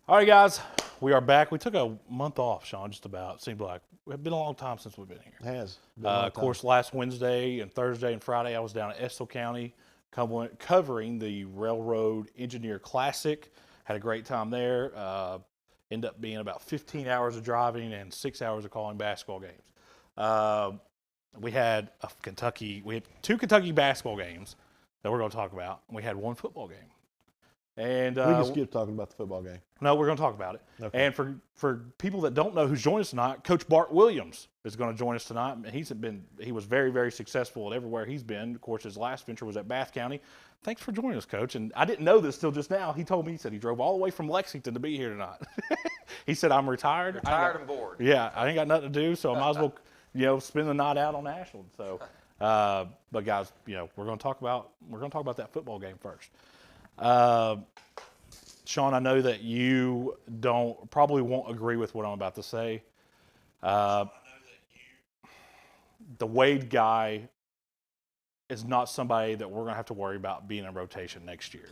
All right, guys, we are back. We took a month off, Sean, just about. Seemed like it's been a long time since we've been here. It has. Been a long Of course, last Wednesday and Thursday and Friday, I was down at Estill County covering the Railroad Engineer Classic. Had a great time there. Ended up being about 15 hours of driving and 6 hours of calling basketball games. We had two Kentucky basketball games that we're going to talk about. We had one football game. And we can skip talking about the football game. No, we're going to talk about it. Okay. And for people that don't know who's joining us tonight, Coach Bart Williams is going to join us tonight. He was very, very successful at everywhere he's been. Of course, his last venture was at Bath County. Thanks for joining us, Coach. And I didn't know this till just now. He told me, he said he drove all the way from Lexington to be here tonight. He said, I'm retired. Retired and bored. Yeah, I ain't got nothing to do, so I might as well, spend the night out on Ashland. So, but guys, we're going to talk about that football game first. Sean, I know that you probably won't agree with what I'm about to say. The Wade guy is not somebody that we're going to have to worry about being in rotation next year.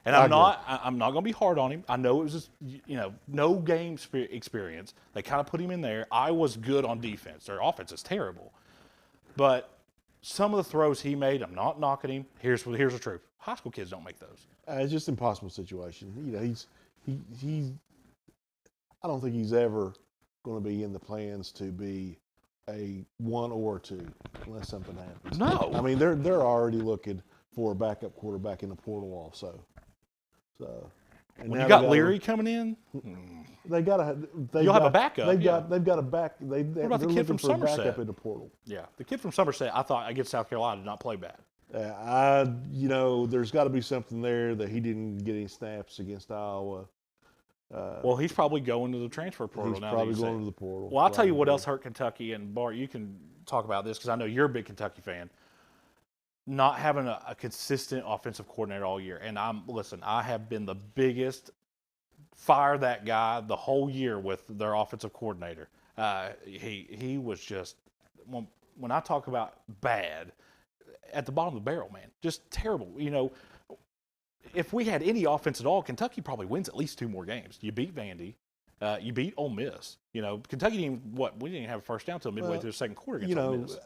And I'm not going to be hard on him. I know it was just, no game experience. They kind of put him in there. I was good on defense. Their offense is terrible. But some of the throws he made, I'm not knocking him. Here's the truth. High school kids don't make those. It's just an impossible situation. I don't think he's ever going to be in the plans to be a 1 or 2 unless something happens. No. I mean, they're already looking for a backup quarterback in the portal also. So. When you got Leary coming in, you'll have a backup. They've got a back. What about the kid from Somerset? Backup in the portal. Yeah, the kid from Somerset. I thought against South Carolina did not play bad. There's got to be something there that he didn't get any snaps against Iowa. Well, he's probably going to the transfer portal now. He's probably going to the portal. Well, I'll tell you what else hurt Kentucky, and Bart, you can talk about this because I know you're a big Kentucky fan. Not having a consistent offensive coordinator all year. And I have been the biggest fire that guy the whole year with their offensive coordinator. He was just, when I talk about bad, at the bottom of the barrel, man, just terrible. If we had any offense at all, Kentucky probably wins at least 2 more games. You beat Vandy. You beat Ole Miss. Kentucky we didn't even have a first down until midway through the second quarter against Ole Miss.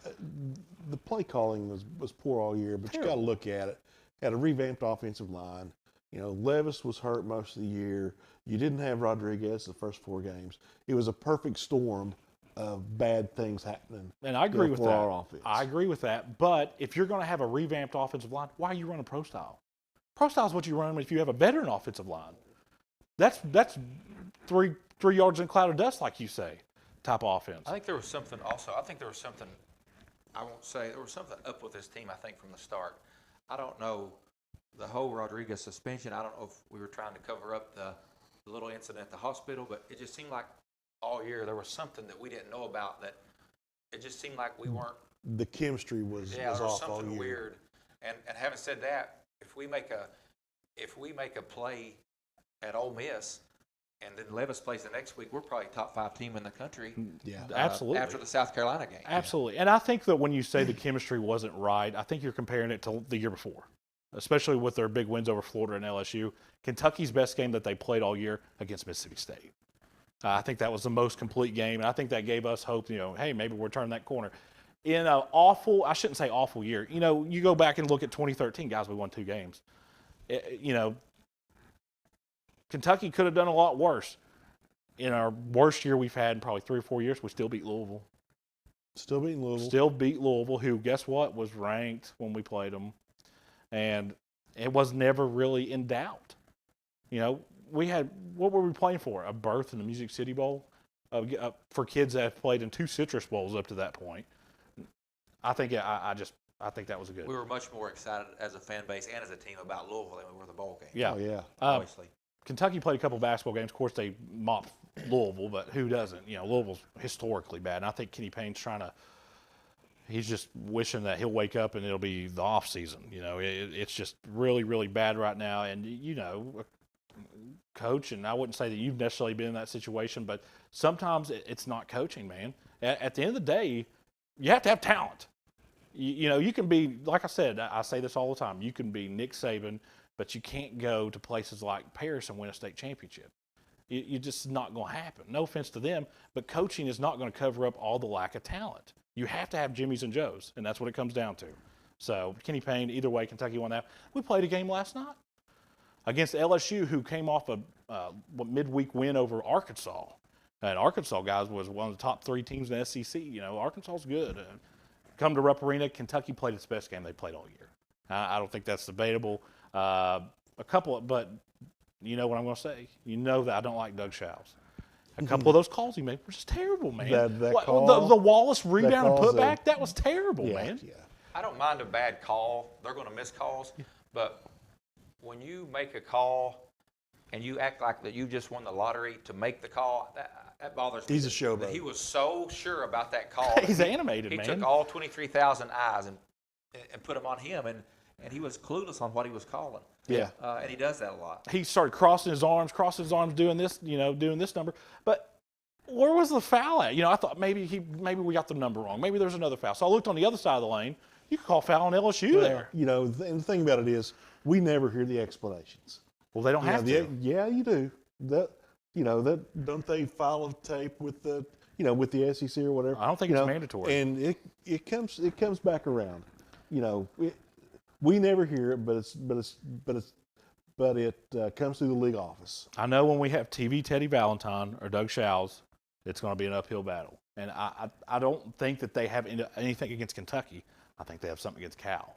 The play calling was poor all year, but you got to look at it. Had a revamped offensive line. Levis was hurt most of the year. You didn't have Rodriguez the first 4 games. It was a perfect storm of bad things happening. And I agree with that. Our offense. I agree with that. But if you're going to have a revamped offensive line, why are you running pro style? Pro style is what you run if you have a veteran offensive line. That's 3 yards in a cloud of dust, like you say, type of offense. I think there was something also. There was something up with this team, I think, from the start. I don't know the whole Rodriguez suspension. I don't know if we were trying to cover up the little incident at the hospital, but it just seemed like all year there was something that we didn't know about that it just seemed like we weren't. The chemistry was there was off something all year. Weird. And having said that, if we make a play at Ole Miss and then Levis plays the next week, we're probably top 5 team in the country. Yeah, absolutely. After the South Carolina game. Absolutely. And I think that when you say the chemistry wasn't right, I think you're comparing it to the year before, especially with their big wins over Florida and LSU. Kentucky's best game that they played all year against Mississippi State. I think that was the most complete game, and I think that gave us hope, hey, maybe we're turning that corner. In an I shouldn't say awful year. You go back and look at 2013, guys, we won 2 games. Kentucky could have done a lot worse. In our worst year we've had in probably 3 or 4 years, we still beat Louisville. Still beat Louisville, who, guess what, was ranked when we played them. And it was never really in doubt. We had, what were we playing for? A berth in the Music City Bowl for kids that have played in 2 Citrus Bowls up to that point. I think I think that was good. We were much more excited as a fan base and as a team about Louisville than we were the bowl game. Yeah. Oh, yeah. Obviously. Kentucky played a couple basketball games. Of course, they mopped Louisville, but who doesn't? Louisville's historically bad, and I think Kenny Payne's he's just wishing that he'll wake up and it'll be the off season. It's just really, really bad right now. And coach, and I wouldn't say that you've necessarily been in that situation, but sometimes it's not coaching, man. At the end of the day, you have to have talent. You can be, like I said, I say this all the time, you can be Nick Saban, but you can't go to places like Paris and win a state championship. You're just not going to happen. No offense to them, but coaching is not going to cover up all the lack of talent. You have to have Jimmys and Joes, and that's what it comes down to. So Kenny Payne, either way, Kentucky won that. We played a game last night against LSU, who came off a midweek win over Arkansas. And Arkansas, guys, was one of the top 3 teams in the SEC. Arkansas's good. Come to Rupp Arena, Kentucky played its best game they played all year. I don't think that's debatable. But you know what I'm going to say. You know that I don't like Doug Shows. A couple of those calls he made were just terrible, man. That call, the Wallace rebound and that putback, that was terrible, man. Yeah. I don't mind a bad call. They're going to miss calls. But when you make a call and you act like that you just won the lottery to make the call, that bothers me. He's a showboat. He was so sure about that call. He's animated, he man. He took all 23,000 eyes and put them on him, and he was clueless on what he was calling. Yeah. And he does that a lot. He started crossing his arms, doing this, doing this number. But where was the foul at? I thought maybe we got the number wrong. Maybe there's another foul. So I looked on the other side of the lane. You could call foul on LSU there. And the thing about it is, we never hear the explanations. Well, they don't have to. Yeah, you do. Don't they file a tape with the SEC or whatever? I don't think it's mandatory. And it comes back around. We never hear it, but it comes through the league office. I know when we have TV Teddy Valentine or Doug Shows, it's going to be an uphill battle. And I don't think that they have anything against Kentucky. I think they have something against Cal.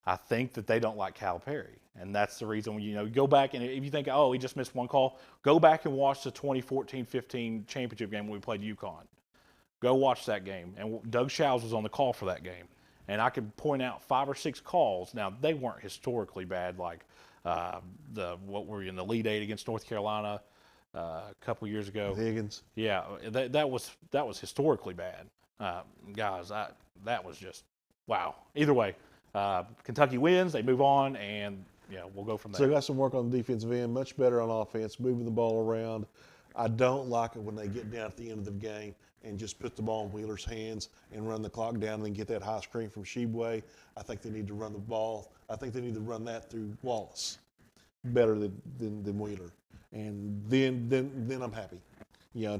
I think that they don't like Calipari. And that's the reason when you go back and if you think, oh, he just missed one call, go back and watch the 2014-15 championship game when we played UConn. Go watch that game. And Doug Shows was on the call for that game. And I could point out 5 or 6 calls. Now, they weren't historically bad like what were you in the Elite Eight against North Carolina a couple years ago. Higgins. Yeah, that was historically bad. Guys, that was just, wow. Either way, Kentucky wins, they move on, and we'll go from there. So got some work on the defensive end, much better on offense, moving the ball around. I don't like it when they get down at the end of the game and just put the ball in Wheeler's hands and run the clock down and then get that high screen from Shebway. I think they need to run the ball. I think they need to run that through Wallace better than Wheeler. And then I'm happy.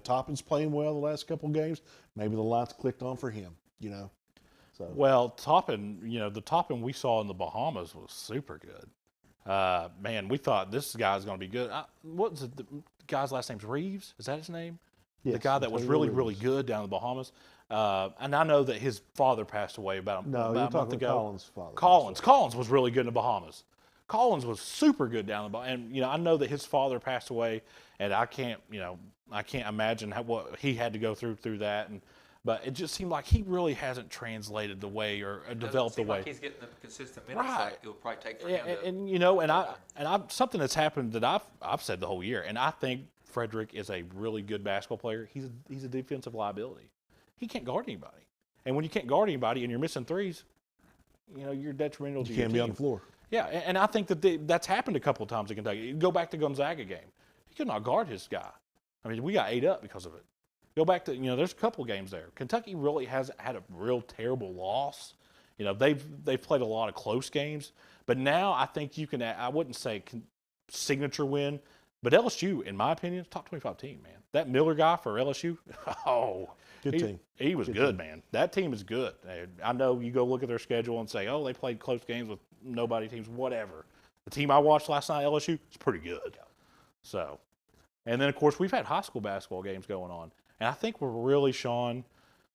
Toppin's playing well the last couple of games. Maybe the lights clicked on for him, So. Well, Toppin, the Toppin we saw in the Bahamas was super good. Man, we thought this guy's going to be good. What was it? The guy's last name's Reeves? Is that his name? Yes, the guy that was really, really good down in the Bahamas. And I know that his father passed away about a month ago. Collins' father. Collins was really good in the Bahamas. Collins was super good down the Bahamas. And, I know that his father passed away, and I can't imagine what he had to go through that. But it just seemed like he really hasn't translated the way or developed the way. Like he's getting the consistent minutes that it will probably take for him And something that's happened that I've said the whole year, and I think Frederick is a really good basketball player. He's a defensive liability. He can't guard anybody, and when you can't guard anybody and you're missing threes, you're detrimental to your team. You can't be on the floor. Yeah, and I think that's happened a couple of times in Kentucky. Go back to Gonzaga game. He could not guard his guy. I mean, we got ate up because of it. Go back to, there's a couple of games there. Kentucky really hasn't had a real terrible loss. They've played a lot of close games. But now I think I wouldn't say signature win, but LSU, in my opinion, is top 25 team, man. That Miller guy for LSU, good team. He was good, man. That team is good. I know you go look at their schedule and say, oh, they played close games with nobody teams, whatever. The team I watched last night, LSU, is pretty good. So, and then, of course, we've had high school basketball games going on. And I think we're really, Sean,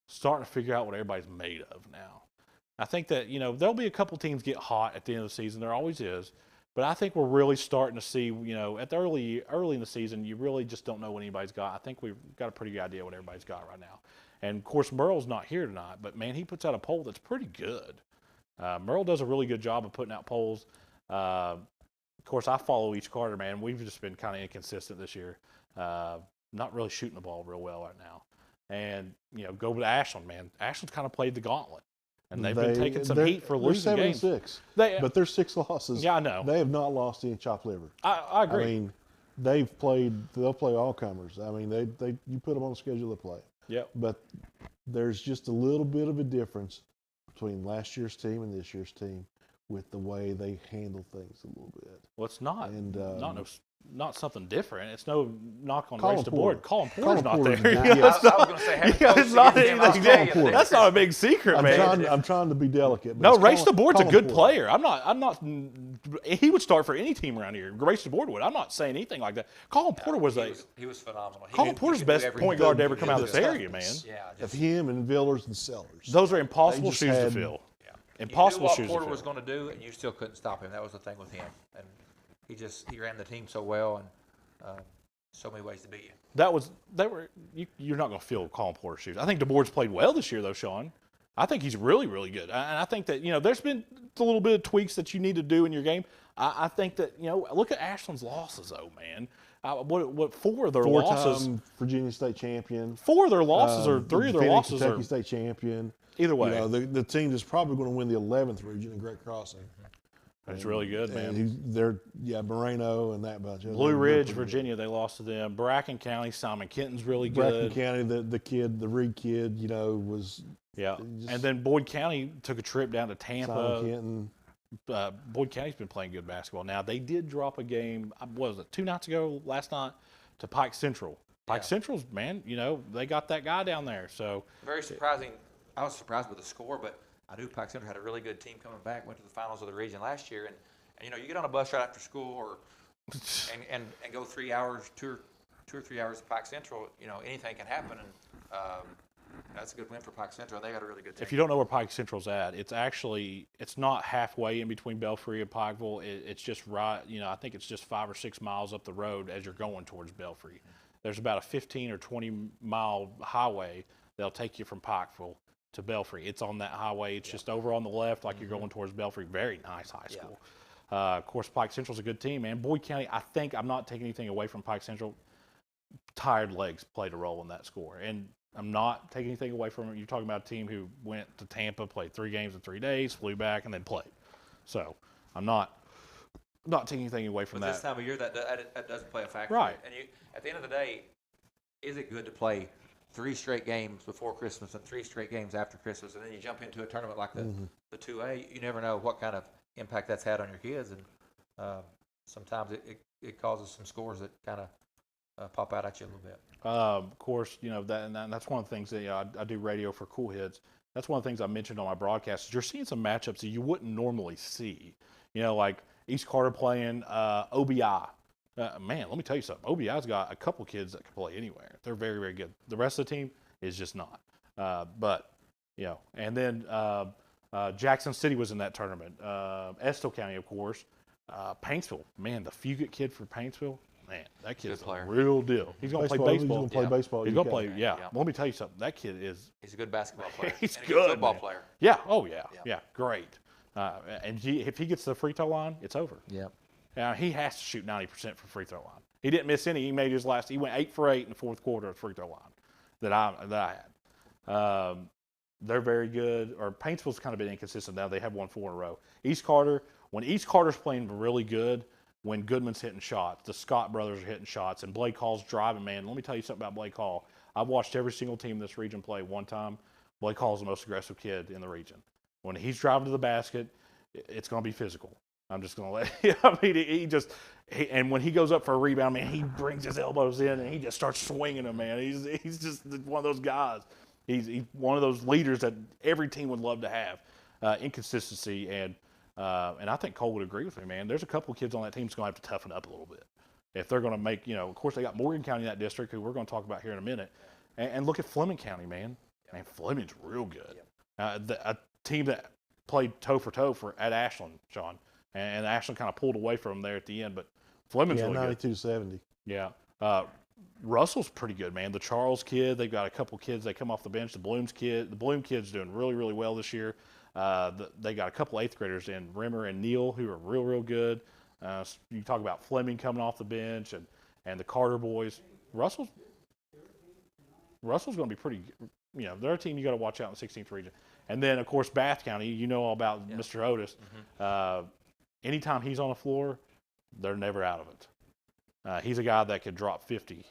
starting to figure out what everybody's made of now. I think that, there'll be a couple teams get hot at the end of the season. There always is. But I think we're really starting to see, at the early in the season, you really just don't know what anybody's got. I think we've got a pretty good idea what everybody's got right now. And, of course, Merle's not here tonight. But, man, he puts out a poll that's pretty good. Merle does a really good job of putting out polls. Of course, I follow each Carter, man. We've just been kind of inconsistent this year. not really shooting the ball real well right now. And, go to Ashland, man. Ashland's kind of played the gauntlet. And they've been taking some heat for losing games. They're 7-6, but their 6 losses. Yeah, I know. They have not lost any chopped liver. I agree. I mean, they'll play all comers. I mean, you put them on the schedule to play. Yep. But there's just a little bit of a difference between last year's team and this year's team with the way they handle things a little bit. Well, it's not. And not something different. It's no knock on Colin Race to Board. Porter. Colin Porter's not Colin there. Porter's I was going to say, it's not anything. Colin That's not a big secret, man. I'm trying to be delicate. But No, it's Race to Colin- Board's a Colin good Porter. player. I'm not. He would start for any team around here. Race to Board would. I'm not saying anything like that. Colin Porter was he was phenomenal. Colin Porter's could do best everything. point guard to ever come out of the this area, toughness. man. Yeah, Of him and Villers and Sellers. Those are impossible just shoes to had- fill. Yeah. Impossible you shoes knew what Porter to was fill. going to do, and you still couldn't stop him. That was the thing with him, and he ran the team so well, and so many ways to beat you. You're not going to fill Colin Porter shoes. I think DeBoer's played well this year, though, Sean. I think he's really, really good. And I think that, there's been a little bit of tweaks that you need to do in your game. I think that, look at Ashland's losses, though, man. What 4 of their losses? 4-time Virginia State champion. 4 of their losses or 3 of their defending losses Kentucky are State champion. either way. The team that's probably going to win the 11th region in Great Crossing. It's really good, man. And Moreno and that bunch. Blue They're Ridge, pretty good. Virginia, they lost to them. Bracken County, Simon Kenton's really Bracken good. County, the Reed kid, was Yeah. just- And then Boyd County took a trip down to Simon Tampa. Kenton. Boyd County's been playing good basketball. Now, they did drop a game, what was it, 2 nights ago, last night, to Pike Central. Pike Yeah. Central's, man, they got that guy down there. So, Very surprising. I was surprised with the score, but I knew Pike Central had a really good team coming back. Went to the finals of the region last year, and you get on a bus right after school, or and go 3 hours, 2 or 3 hours to Pike Central. Anything can happen, and that's a good win for Pike Central. They got a really good team. if you don't know where Pike Central's at, it's not halfway in between Belfry and Pikeville. It's just right, I think it's just 5 or 6 miles up the road as you're going towards Belfry. There's about a 15 or 20 mile highway that'll take you from Pikeville to Belfry. It's on that highway. It's just over on the left, like you're going towards Belfry. Very nice high school. Of course, Pike Central's a good team, man. Boyd County, I'm not taking anything away from Pike Central. Tired legs played a role in that score. And I'm not taking anything away from it. You're talking about a team who went to Tampa, played 3 games in 3 days, flew back, and then played. So I'm not taking anything away from But that. this time of year, that doesn't play a factor. Right. And at the end of the day, is it good to play 3 straight games before Christmas and 3 straight games after Christmas, and then you jump into a tournament like the 2A? You never know what kind of impact that's had on your kids, and sometimes it causes some scores that kind of pop out at you a little bit. Of course, that's one of the things that I do radio for Cool Heads. That's one of the things I mentioned on my broadcast. Is you're seeing some matchups that you wouldn't normally see. Like East Carter playing OBI. Man, let me tell you something. OBI's got a couple kids that can play anywhere. They're very, very good. The rest of the team is just not. And then Jackson City was in that tournament. Estill County, of course. Paintsville, man, the Fugit kid for Paintsville, man, that kid's Good player. a real deal. He's going to play He's baseball. going to play baseball. He's You going to play, got- yeah. Yeah. Let me tell you something. That kid is, He's a good basketball player. He's and a good, football man. player. yeah, oh yeah, Yeah. yeah, great. And if he gets to the free throw line, it's over. Yep. Now he has to shoot 90% from free throw line. He didn't miss any. He made his last. He went 8 for 8 in the fourth quarter at free throw line that I had. They're very good. Or Paintsville's kind of been inconsistent now. They have won 4 in a row. East Carter, when East Carter's playing really good, when Goodman's hitting shots, the Scott brothers are hitting shots, and Blake Hall's driving, man. Let me tell you something about Blake Hall. I've watched every single team in this region play one time. Blake Hall's the most aggressive kid in the region. When he's driving to the basket, it's going to be physical. I'm just going to let you. I mean, and when he goes up for a rebound, man, he brings his elbows in and he just starts swinging them, man. He's just one of those guys. He's one of those leaders that every team would love to have. Inconsistency, and I think Cole would agree with me, man. There's a couple of kids on that team that's going to have to toughen up a little bit if they're going to make, of course, they got Morgan County in that district, who we're going to talk about here in a minute. And look at Fleming County, man. Man, Fleming's real good. A team that played toe for toe at Ashland, Sean. And Ashland kind of pulled away from them there at the end, but Fleming's really good. 92-70. Yeah. Russell's pretty good, man. The Charles kid, they've got a couple kids that come off the bench. The Bloom kid's doing really, really well this year. They got a couple 8th graders in Rimmer and Neal who are real, real good. You talk about Fleming coming off the bench and the Carter boys. Russell's Russell's going to be pretty. They're a team you got to watch out in the 16th region. And then of course Bath County, you know all about Mr. Otis. Anytime he's on the floor, they're never out of it. He's a guy that could drop 50.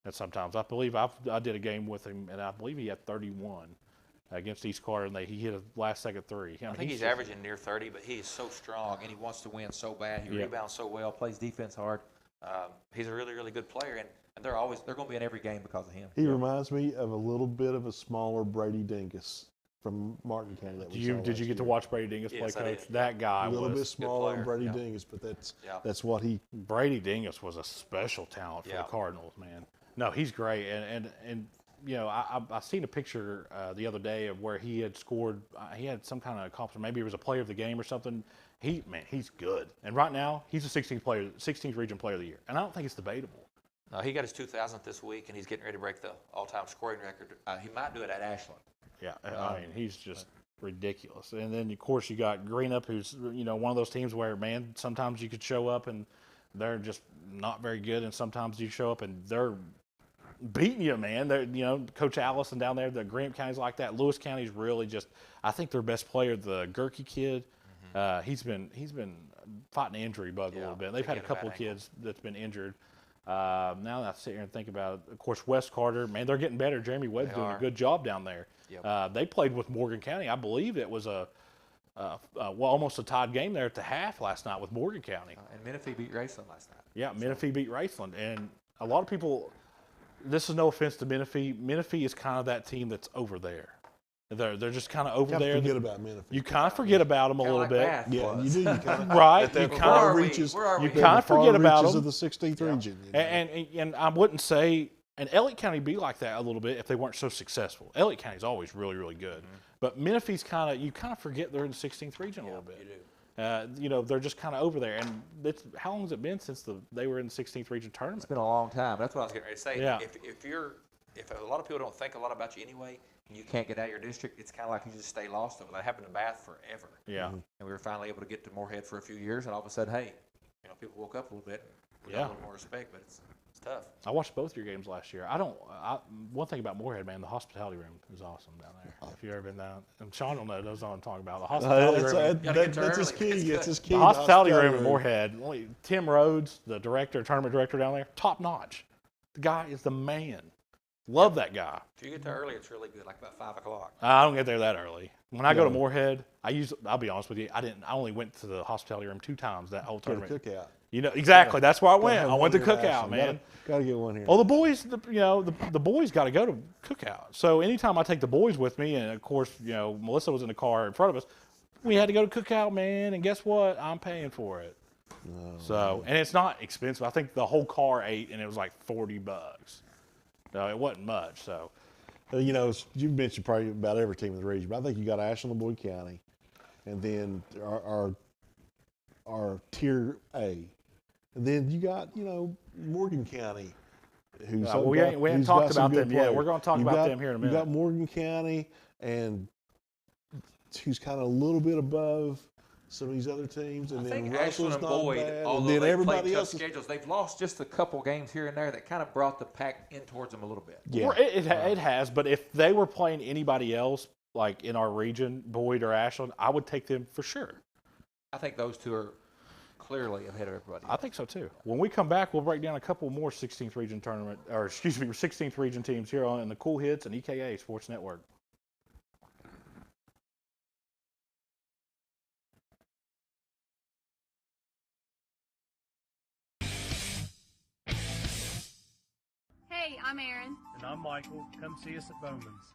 And sometimes I believe I did a game with him, and I believe he had 31 against East Carter, and he hit a last-second three. I think he's averaging near 30, but he is so strong, and he wants to win so bad. He rebounds so well, plays defense hard. He's a really, really good player, and they're going to be in every game because of him. He reminds me of a little bit of a smaller Brady Dingus from Martin County. Did you get to watch Brady Dingus play, Coach? That guy a little was bit smaller than Brady Dingus, but that's what he. Brady Dingus was a special talent for the Cardinals, man. No, he's great, and I seen a picture the other day of where he had scored. He had some kind of accomplishment. Maybe he was a player of the game or something. He's good. And right now, he's the 16th region player of the year, and I don't think it's debatable. No, he got his 2,000th this week, and he's getting ready to break the all-time scoring record. He might do it at Ashland. Yeah, I mean, he's just ridiculous. And then of course you got Greenup, who's one of those teams where sometimes you could show up and they're just not very good, and sometimes you show up and they're beating you, man. They're, Coach Allison down there, the Graham County's like that. Lewis County's really I think their best player, the Gerke kid, he's been fighting the injury bug a little bit. They've had a couple of kids that's been injured. Now that I sit here and think about it, of course, West Carter, man, they're getting better. Jeremy Webb's doing a good job down there. Yep. They played with Morgan County. I believe it was almost a tied game there at the half last night with Morgan County. And Menifee beat Raceland last night. Yeah, Menifee beat Raceland. And a lot of people, this is no offense to Menifee. Menifee is kind of that team that's over there. They're just kind of over there. Forget about Menifee. You kind of forget about them a little bit. Yeah, you do. You kind of right. You kind of reaches. You kind of forget about them. Of the 16th region. And I wouldn't say, and Elliott County be like that a little bit if they weren't so successful. Elliott County's always really, really good. But Menifee's you kind of forget they're in the 16th region a little bit. You do. They're just kind of over there. And how long has it been since they were in the 16th region tournament? It's been a long time. That's what I was getting ready to say. Yeah. If a lot of people don't think a lot about you anyway, and you can't get out of your district, it's kind of like you just stay lost over. That happened to Bath forever. Yeah. And we were finally able to get to Moorhead for a few years, and all of a sudden, hey, people woke up a little bit. We got a little more respect, but it's tough. I watched both your games last year. One thing about Moorhead, man, the hospitality room is awesome down there. If you've ever been down, and Sean will know, knows what I'm talking about. The hospitality room. That's his key. It's his key. The hospitality room at Moorhead. Tim Rhodes, the tournament director down there, top notch. The guy is the man. Love that guy. If you get there early, it's really good, like about 5 o'clock. I don't get there that early. When I go to Moorhead, I'll be honest with you, I only went to the hospitality room 2 times that whole tournament. Cookout. Exactly. That's where I went. I went to Cookout, man. Got to get one here. Well, the boys, the boys got to go to Cookout. So anytime I take the boys with me, and of course, Melissa was in the car in front of us, we had to go to Cookout, man. And guess what? I'm paying for it. And it's not expensive. I think the whole car ate, and it was like $40. No, it wasn't much. So, you mentioned probably about every team in the region, but I think you got Ashland, Boyd County, and then our Tier A, and then you got Morgan County, who's we haven't talked about them yet. We're going to talk about them here in a minute. You got Morgan County, and who's kind of a little bit above some of these other teams, and then Russell's and not Boyd, bad, although and then they everybody played else. Tough schedules, they've lost just a couple games here and there that kind of brought the pack in towards them a little bit. Yeah, it has. But if they were playing anybody else, like in our region, Boyd or Ashland, I would take them for sure. I think those two are clearly ahead of everybody. I think so too. When we come back, we'll break down a couple more 16th region 16th region teams here on the Cool Hits and EKA Sports Network. Hey, I'm Erin. And I'm Michael. Come see us at Bowman's.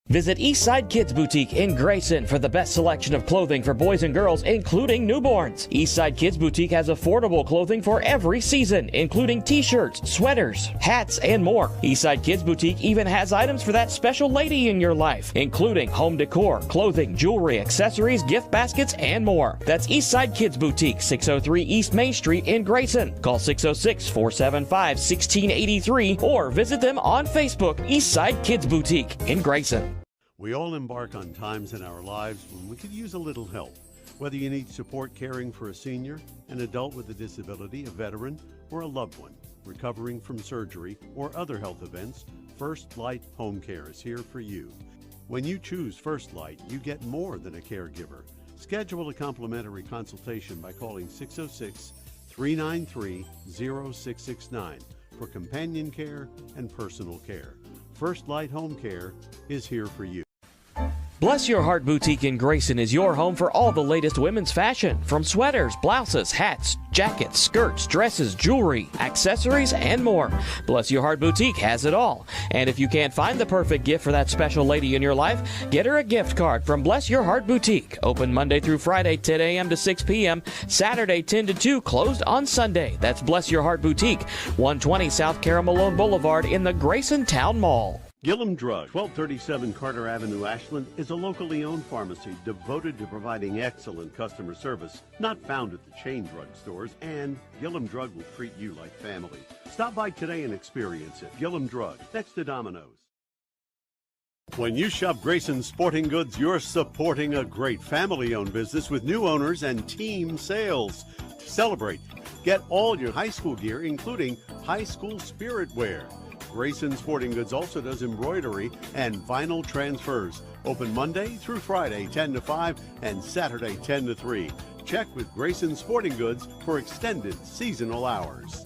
Visit Eastside Kids Boutique in Grayson for the best selection of clothing for boys and girls, including newborns. Eastside Kids Boutique has affordable clothing for every season, including t-shirts, sweaters, hats, and more. Eastside Kids Boutique even has items for that special lady in your life, including home decor, clothing, jewelry, accessories, gift baskets, and more. That's Eastside Kids Boutique, 603 East Main Street in Grayson. Call 606-475-1683 or visit them on Facebook, Eastside Kids Boutique in Grayson. We all embark on times in our lives when we could use a little help. Whether you need support caring for a senior, an adult with a disability, a veteran, or a loved one recovering from surgery or other health events, First Light Home Care is here for you. When you choose First Light, you get more than a caregiver. Schedule a complimentary consultation by calling 606-393-0669 for companion care and personal care. First Light Home Care is here for you. Bless Your Heart Boutique in Grayson is your home for all the latest women's fashion, from sweaters, blouses, hats, jackets, skirts, dresses, jewelry, accessories, and more. Bless Your Heart Boutique has it all. And if you can't find the perfect gift for that special lady in your life, get her a gift card from Bless Your Heart Boutique. Open Monday through Friday, 10 a.m. to 6 p.m., Saturday, 10 to 2, closed on Sunday. That's Bless Your Heart Boutique, 120 South Caramalone Boulevard in the Grayson Town Mall. Gillum Drug, 1237 Carter Avenue, Ashland, is a locally owned pharmacy devoted to providing excellent customer service, not found at the chain drug stores, and Gillum Drug will treat you like family. Stop by today and experience it. Gillum Drug, next to Domino's. When you shop Grayson Sporting Goods, you're supporting a great family-owned business with new owners and team sales. To celebrate, get all your high school gear, including high school spirit wear. Grayson Sporting Goods also does embroidery and vinyl transfers. Open Monday through Friday, 10 to 5, and Saturday, 10 to 3. Check with Grayson Sporting Goods for extended seasonal hours.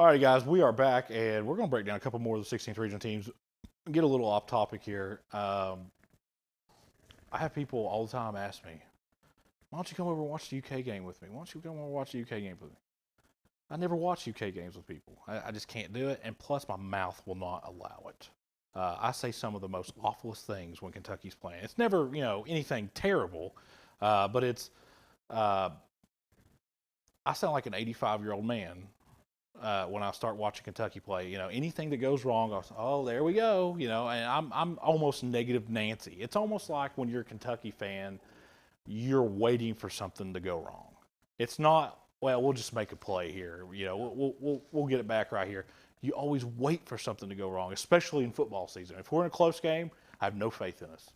All right, guys, we are back, and we're going to break down a couple more of the 16th region teams. Get a little off topic here. I have people all the time ask me, why don't you come over and watch the UK game with me? Why don't you come over and watch the UK game with me? I never watch UK games with people. I just can't do it, and plus my mouth will not allow it. I say some of the most awfulest things when Kentucky's playing. It's never, anything terrible, but it's, I sound like an 85-year-old man when I start watching Kentucky play. Anything that goes wrong, I'll say, oh, there we go, and I'm almost negative Nancy. It's almost like when you're a Kentucky fan, you're waiting for something to go wrong. It's not, well, we'll just make a play here. We'll get it back right here. You always wait for something to go wrong, especially in football season. If we're in a close game, I have no faith in us.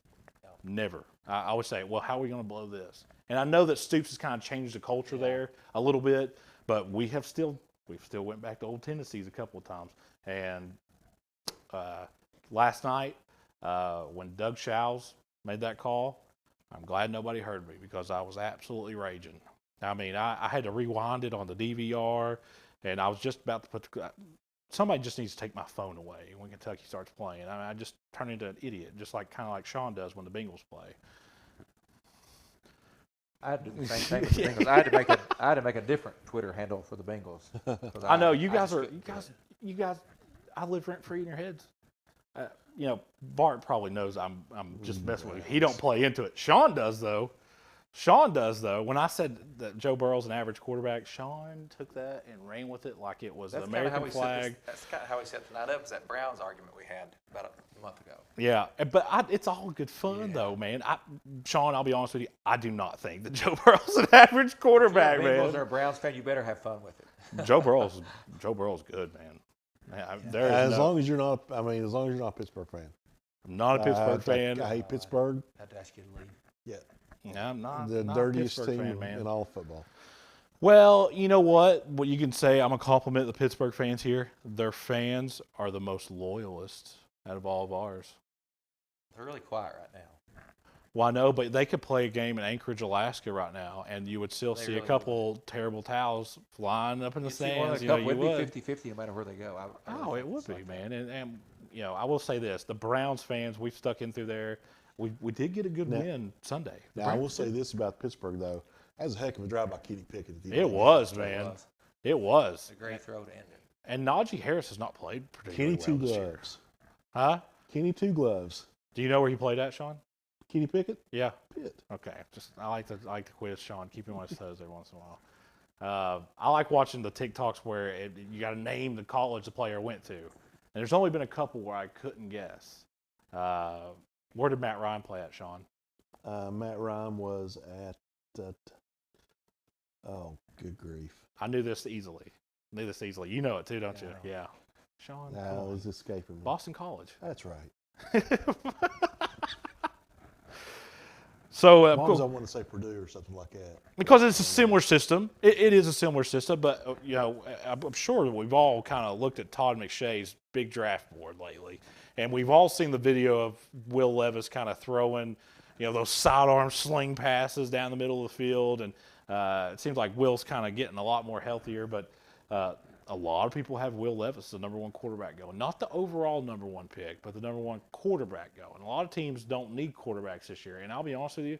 Never. I always say, well, how are we going to blow this? And I know that Stoops has kind of changed the culture there a little bit, but we've still went back to old tendencies a couple of times. And last night, when Doug Shows made that call, I'm glad nobody heard me because I was absolutely raging. I mean, I had to rewind it on the DVR, and I was just about to put somebody just needs to take my phone away when Kentucky starts playing. I just turn into an idiot, just kind of like Sean does when the Bengals play. I had to do the same thing with the Bengals. I had to make a different Twitter handle for the Bengals. I know you guys. I live rent free in your heads. Bart probably knows I'm just messing with you. He don't play into it. Sean does though. When I said that Joe Burrow's an average quarterback, Sean took that and ran with it like it was the American flag. That's kind of how we set the night up, was that Browns argument we had about a month ago. Yeah, but it's all good fun though, man. Sean, I'll be honest with you, I do not think that Joe Burrow's an average quarterback, if you're man. a Bengals or a Browns fan, you better have fun with it. Joe Burrow's good, man. As long as you're not, I mean, as long as you're not a Pittsburgh fan. I'm not a Pittsburgh fan. I hate Pittsburgh. I had to ask you to leave. Yeah, I'm not the not a dirtiest Pittsburgh team fan, man. in all of football. Well, you know what? What you can say, I'm going to compliment the Pittsburgh fans here. Their fans are the most loyalist out of all of ours. They're really quiet right now. Well, I know, but they could play a game in Anchorage, Alaska right now, and you would still They see really a couple terrible towels flying up in the You'd see one of stands. the You know, couple, you it'd would. be 50-50 no matter where they go. I Oh, really it would think be, it's man. And you know, I will say this: the Browns fans, we've stuck in through there. We did get a good win Sunday. The Now, I will Browns say did. this about Pittsburgh, though. That was a heck of a drive by Kenny Pickett at the end. It of the was, game. man. was. It was. It's a great throw to end it. And Najee Harris has not played particularly Kenny well Two this year. Gloves. Huh? Kenny Two Gloves. Do you know where he played at, Sean? Kenny Pickett? Yeah. Pitt. Okay. Just I like to quiz Sean, keep him on his toes every once in a while. I like watching the TikToks where you got to name the college the player went to. And there's only been a couple where I couldn't guess. Where did Matt Ryan play at, Sean? Matt Ryan was at, oh, good grief. I knew this easily. You know it too, don't you? Yeah. Sean. come No, on. it's escaping me. Boston College. That's right. So, As long as I want to say Purdue or something like that. because it's a similar system. It is a similar system, but you know, I'm sure we've all kind of looked at Todd McShay's big draft board lately, and we've all seen the video of Will Levis kind of throwing, you know, those sidearm sling passes down the middle of the field, and it seems like Will's kind of getting a lot more healthier, but a lot of people have Will Levis the number one quarterback going. Not the overall number one pick, but the number one quarterback going. A lot of teams don't need quarterbacks this year. And I'll be honest with you,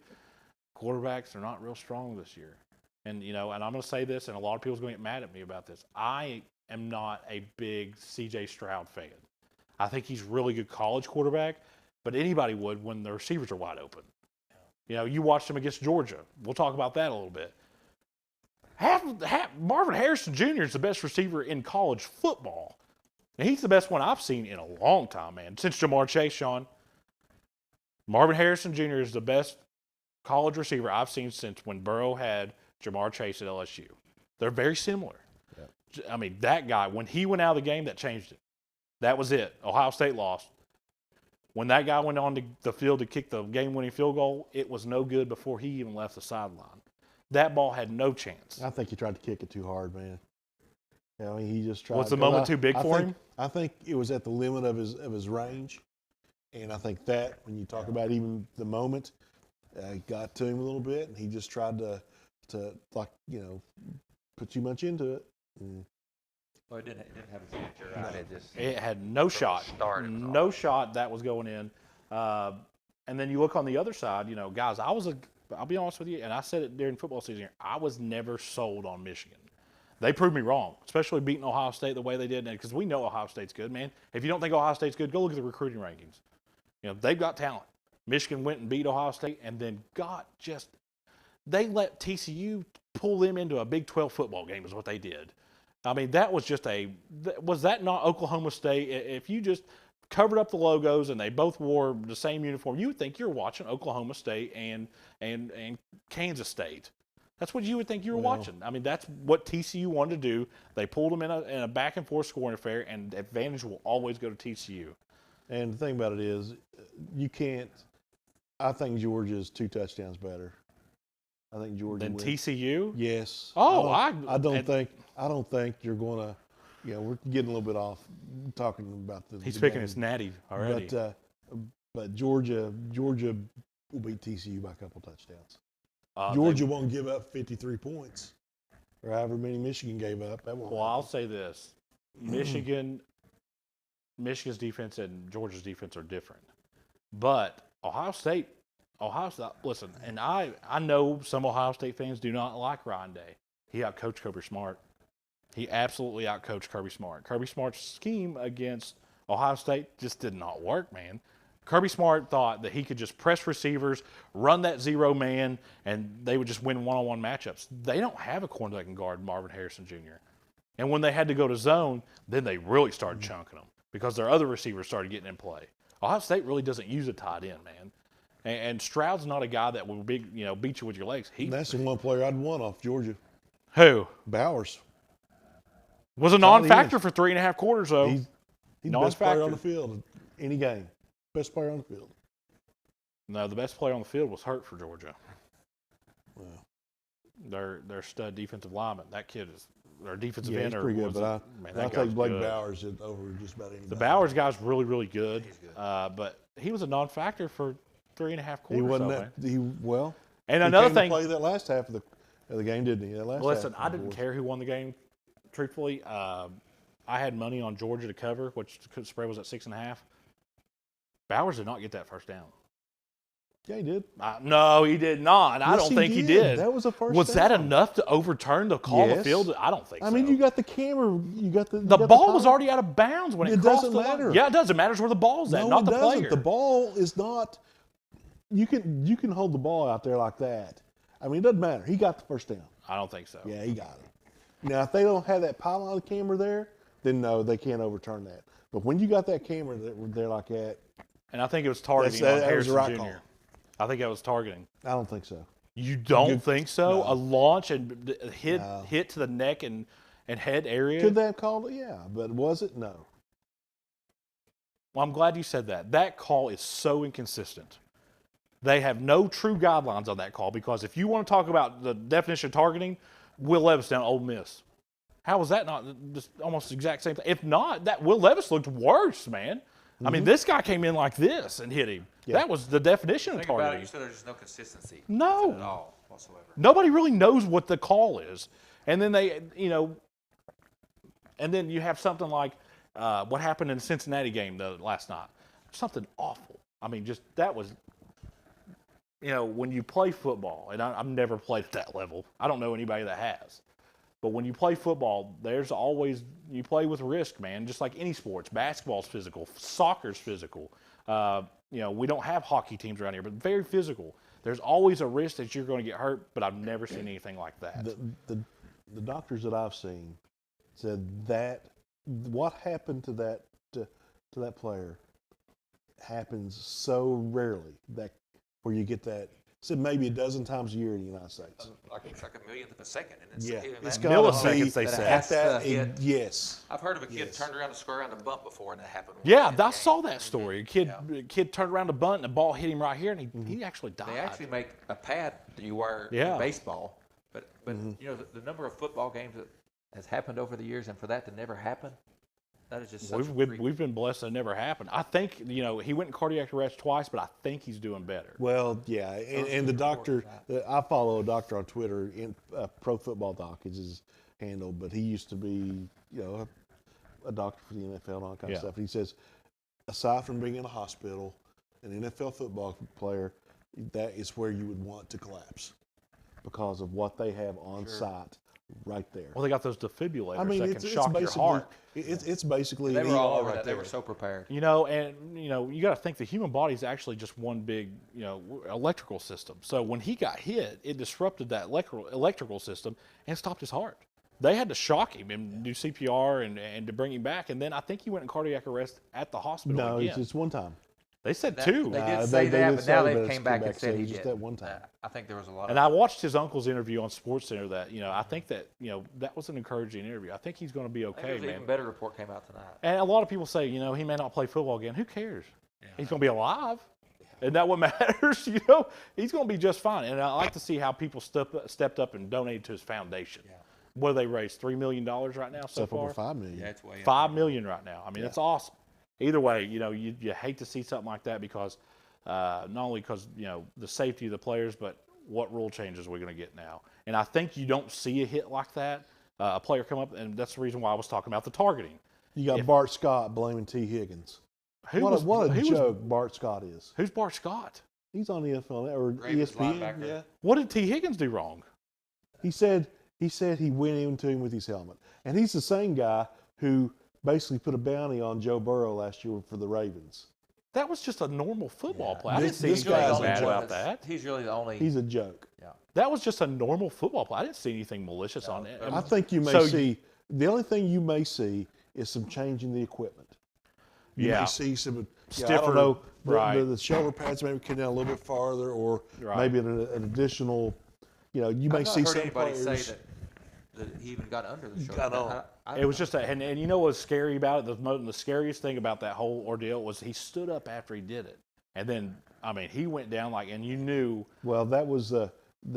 quarterbacks are not real strong this year. And, you know, and I'm going to say this, and a lot of people's going to get mad at me about this. I am not a big C.J. Stroud fan. I think he's a really good college quarterback, but anybody would when the receivers are wide open. You know, you watched him against Georgia. We'll talk about that a little bit. Marvin Harrison Jr. is the best receiver in college football. And he's the best one I've seen in a long time, man. Since Jamar Chase, Sean. Marvin Harrison Jr. is the best college receiver I've seen since when Burrow had Jamar Chase at LSU. They're very similar. Yep. I mean, that guy, when he went out of the game, that changed it. That was it. Ohio State lost. When that guy went on the field to kick the game-winning field goal, it was no good before he even left the sideline. That ball had no chance. I think he tried to kick it too hard, man. You know, he just tried. Was the moment too big for him? I think it was at the limit of his range, and I think that when you talk about even the moment, got to him a little bit, and he just tried to like, you know, put too much into it. Well, it didn't have a signature, right? It had no shot. start, it was No shot that was going in. And then you look on the other side, you know, guys, I'll be honest with you, and I said it during football season here, I was never sold on Michigan. They proved me wrong, especially beating Ohio State the way they did, because we know Ohio State's good, man. If you don't think Ohio State's good, go look at the recruiting rankings. You know, they've got talent. Michigan went and beat Ohio State, and then they let TCU pull them into a Big 12 football game is what they did. I mean, that was just was that not Oklahoma State? If you just covered up the logos and they both wore the same uniform, you would think you're watching Oklahoma State and Kansas State. That's what you would think you were watching. I mean, that's what TCU wanted to do. They pulled them in a back and forth scoring affair, and the advantage will always go to TCU. And the thing about it is, you can't. I think Georgia's 2 touchdowns better. I think Georgia Then wins. TCU? Yes. Oh, I don't think you're going to. You know, we're getting a little bit off talking about the. He's the picking game. his natty already. But Georgia will beat TCU by a couple touchdowns. They- Georgia won't give up 53 points, or however many Michigan gave up. That won't. Well, I'll say this: Michigan's defense and Georgia's defense are different, but Ohio State. Listen, and I know some Ohio State fans do not like Ryan Day. He outcoached Kirby Smart. He absolutely outcoached Kirby Smart. Kirby Smart's scheme against Ohio State just did not work, man. Kirby Smart thought that he could just press receivers, run that zero man, and they would just win one-on-one matchups. They don't have a corner that can guard Marvin Harrison Jr. And when they had to go to zone, then they really started chunking them because their other receivers started getting in play. Ohio State really doesn't use a tight end, man. And Stroud's not a guy that will beat you with your legs. And that's the one player I'd want off Georgia. Who? Bowers. Was a That's all he non-factor is. for 3.5 quarters, though. He's the best player on the Non-factor. field in any game. Best player on the field. No, the best player on the field was hurt for Georgia. Well, Their stud defensive lineman. That kid is their defensive yeah, end. he's pretty good, was but man, I'll that guy's take Blake good. Bowers over just about anybody. The Bowers guy's really, really good. He's good. But he was a non-factor for 3.5 quarters. He wasn't though, that. man. He And another came to thing. play that last half of the game, didn't he? That last Listen, half I of the didn't fourth. care who won the game. Truthfully, I had money on Georgia to cover, which the spread was at 6.5. Bowers did not get that first down. Yeah, he did. No, he did not. I Yes, don't think he did. That was a first. Was that down. enough to overturn the call of Yes. the field? I don't think so. I mean, you got the camera. You got the. the you got ball was power. already out of bounds when it, It crossed doesn't the line. matter. Yeah, it does. It matters where the ball's at, No, not it the doesn't. player. The ball is not. You can hold the ball out there like that. I mean, it doesn't matter. He got the first down. I don't think so. Yeah, he got it. Now, if they don't have that pylon camera there, then no, they can't overturn that. But when you got that camera there like that, And I think it was targeting that on was Harrison the right Jr. call. I think that was targeting. I don't think so. You don't Good- think so? no. A launch and hit No. hit to the neck and head area? Could they have called it? Yeah, but was it? No. Well, I'm glad you said that. That call is so inconsistent. They have no true guidelines on that call because if you want to talk about the definition of targeting, Will Levis down at Ole Miss. How was that not just almost the exact same thing? If not, that Will Levis looked worse, man. I mean, this guy came in like this and hit him. Yeah. That was the definition of Think about it. targeting. You said there's just no consistency. No. At all whatsoever. Nobody really knows what the call is. And then and then you have something like what happened in the Cincinnati game last night. Something awful. I mean, just that was, when you play football, and I've never played at that level. I don't know anybody that has. But when you play football, there's always, you play with risk, man, just like any sports. Basketball's physical, soccer's physical. We don't have hockey teams around here, but very physical. There's always a risk that you're going to get hurt, but I've never seen anything like that. The doctors that I've seen said that what happened to that player happens so rarely that where you get that. Said maybe a dozen times a year in the United States. It's like a millionth of a second. And it's, Yeah, even it's that- gotta Milliseconds, be they that say. has At that, to hit. yes. I've heard of a kid Yes. turned around to square around a bump before, and that happened. Yeah, in the I game. saw that story. A kid turned around to bunt, and the ball hit him right here, and he actually died. They actually make a pad that you wear Yeah. in baseball, but the number of football games that has happened over the years, and for that to never happen, that is just such a freak. We've been blessed that it never happened. I think, he went in cardiac arrest twice, but I think he's doing better. Well, yeah, and the doctor, I follow a doctor on Twitter, Pro Football Doc is his handle, but he used to be, a doctor for the NFL and all that kind Yeah. of stuff. And he says, aside from being in a hospital, an NFL football player, that is where you would want to collapse because of what they have on site right there. Well, they got those defibrillators I mean, that it's can shock your basically heart. it's basically They an were all ER over right that. They there. were so prepared. You got to think the human body is actually just one big, electrical system. So when he got hit, it disrupted that electrical system and stopped his heart. They had to shock him and do CPR and to bring him back. And then I think he went in cardiac arrest at the hospital No, again. it's one time. They said That- two. They Nah, did they say did that, but say now that they it's came come back back and and said said he just did. that one time. I think there was a lot And of. I watched his uncle's interview on SportsCenter that, I think that, that was an encouraging interview. I think he's going to be I think okay, there's an man. even better report came out tonight. And a lot of people say, he may not play football again. Who cares? He's going to be alive. Isn't that what matters? He's going to be just fine. And I like to see how people stepped up and donated to his foundation. Yeah. What do they raise? $3 million right now so Except far? over $5 million. Yeah, it's way up $5 there. million right now. I mean, that's awesome. Either way, you hate to see something like that because not only because the safety of the players, but what rule changes we're going to get now. And I think you don't see a hit like that, a player come up, and that's the reason why I was talking about the targeting. You got Bart Scott blaming T. Higgins. What a joke Bart Scott is. Who's Bart Scott? He's on the NFL or Ravens ESPN. linebacker. Yeah. What did T. Higgins do wrong? He said he went into him with his helmet, and he's the same guy who basically put a bounty on Joe Burrow last year for the Ravens. That was just a normal football play. I This- didn't this see anything guy's a bad joke. about that. He's really the only. He's a joke. That was just a normal football play. I didn't see anything malicious on it. I think you may So- see the only thing you may see is some change in the equipment. You Yeah. may see some I Stiffer, don't know, right. the shoulder pads maybe come down a little bit farther, or Right. maybe an additional. You may I've not see heard some anybody players. say that that he even got under the shoulder. Got on. I It was just and you know what's scary about it? The scariest thing about that whole ordeal was he stood up after he did it. And then, I mean, he went down and you knew. Well, that was the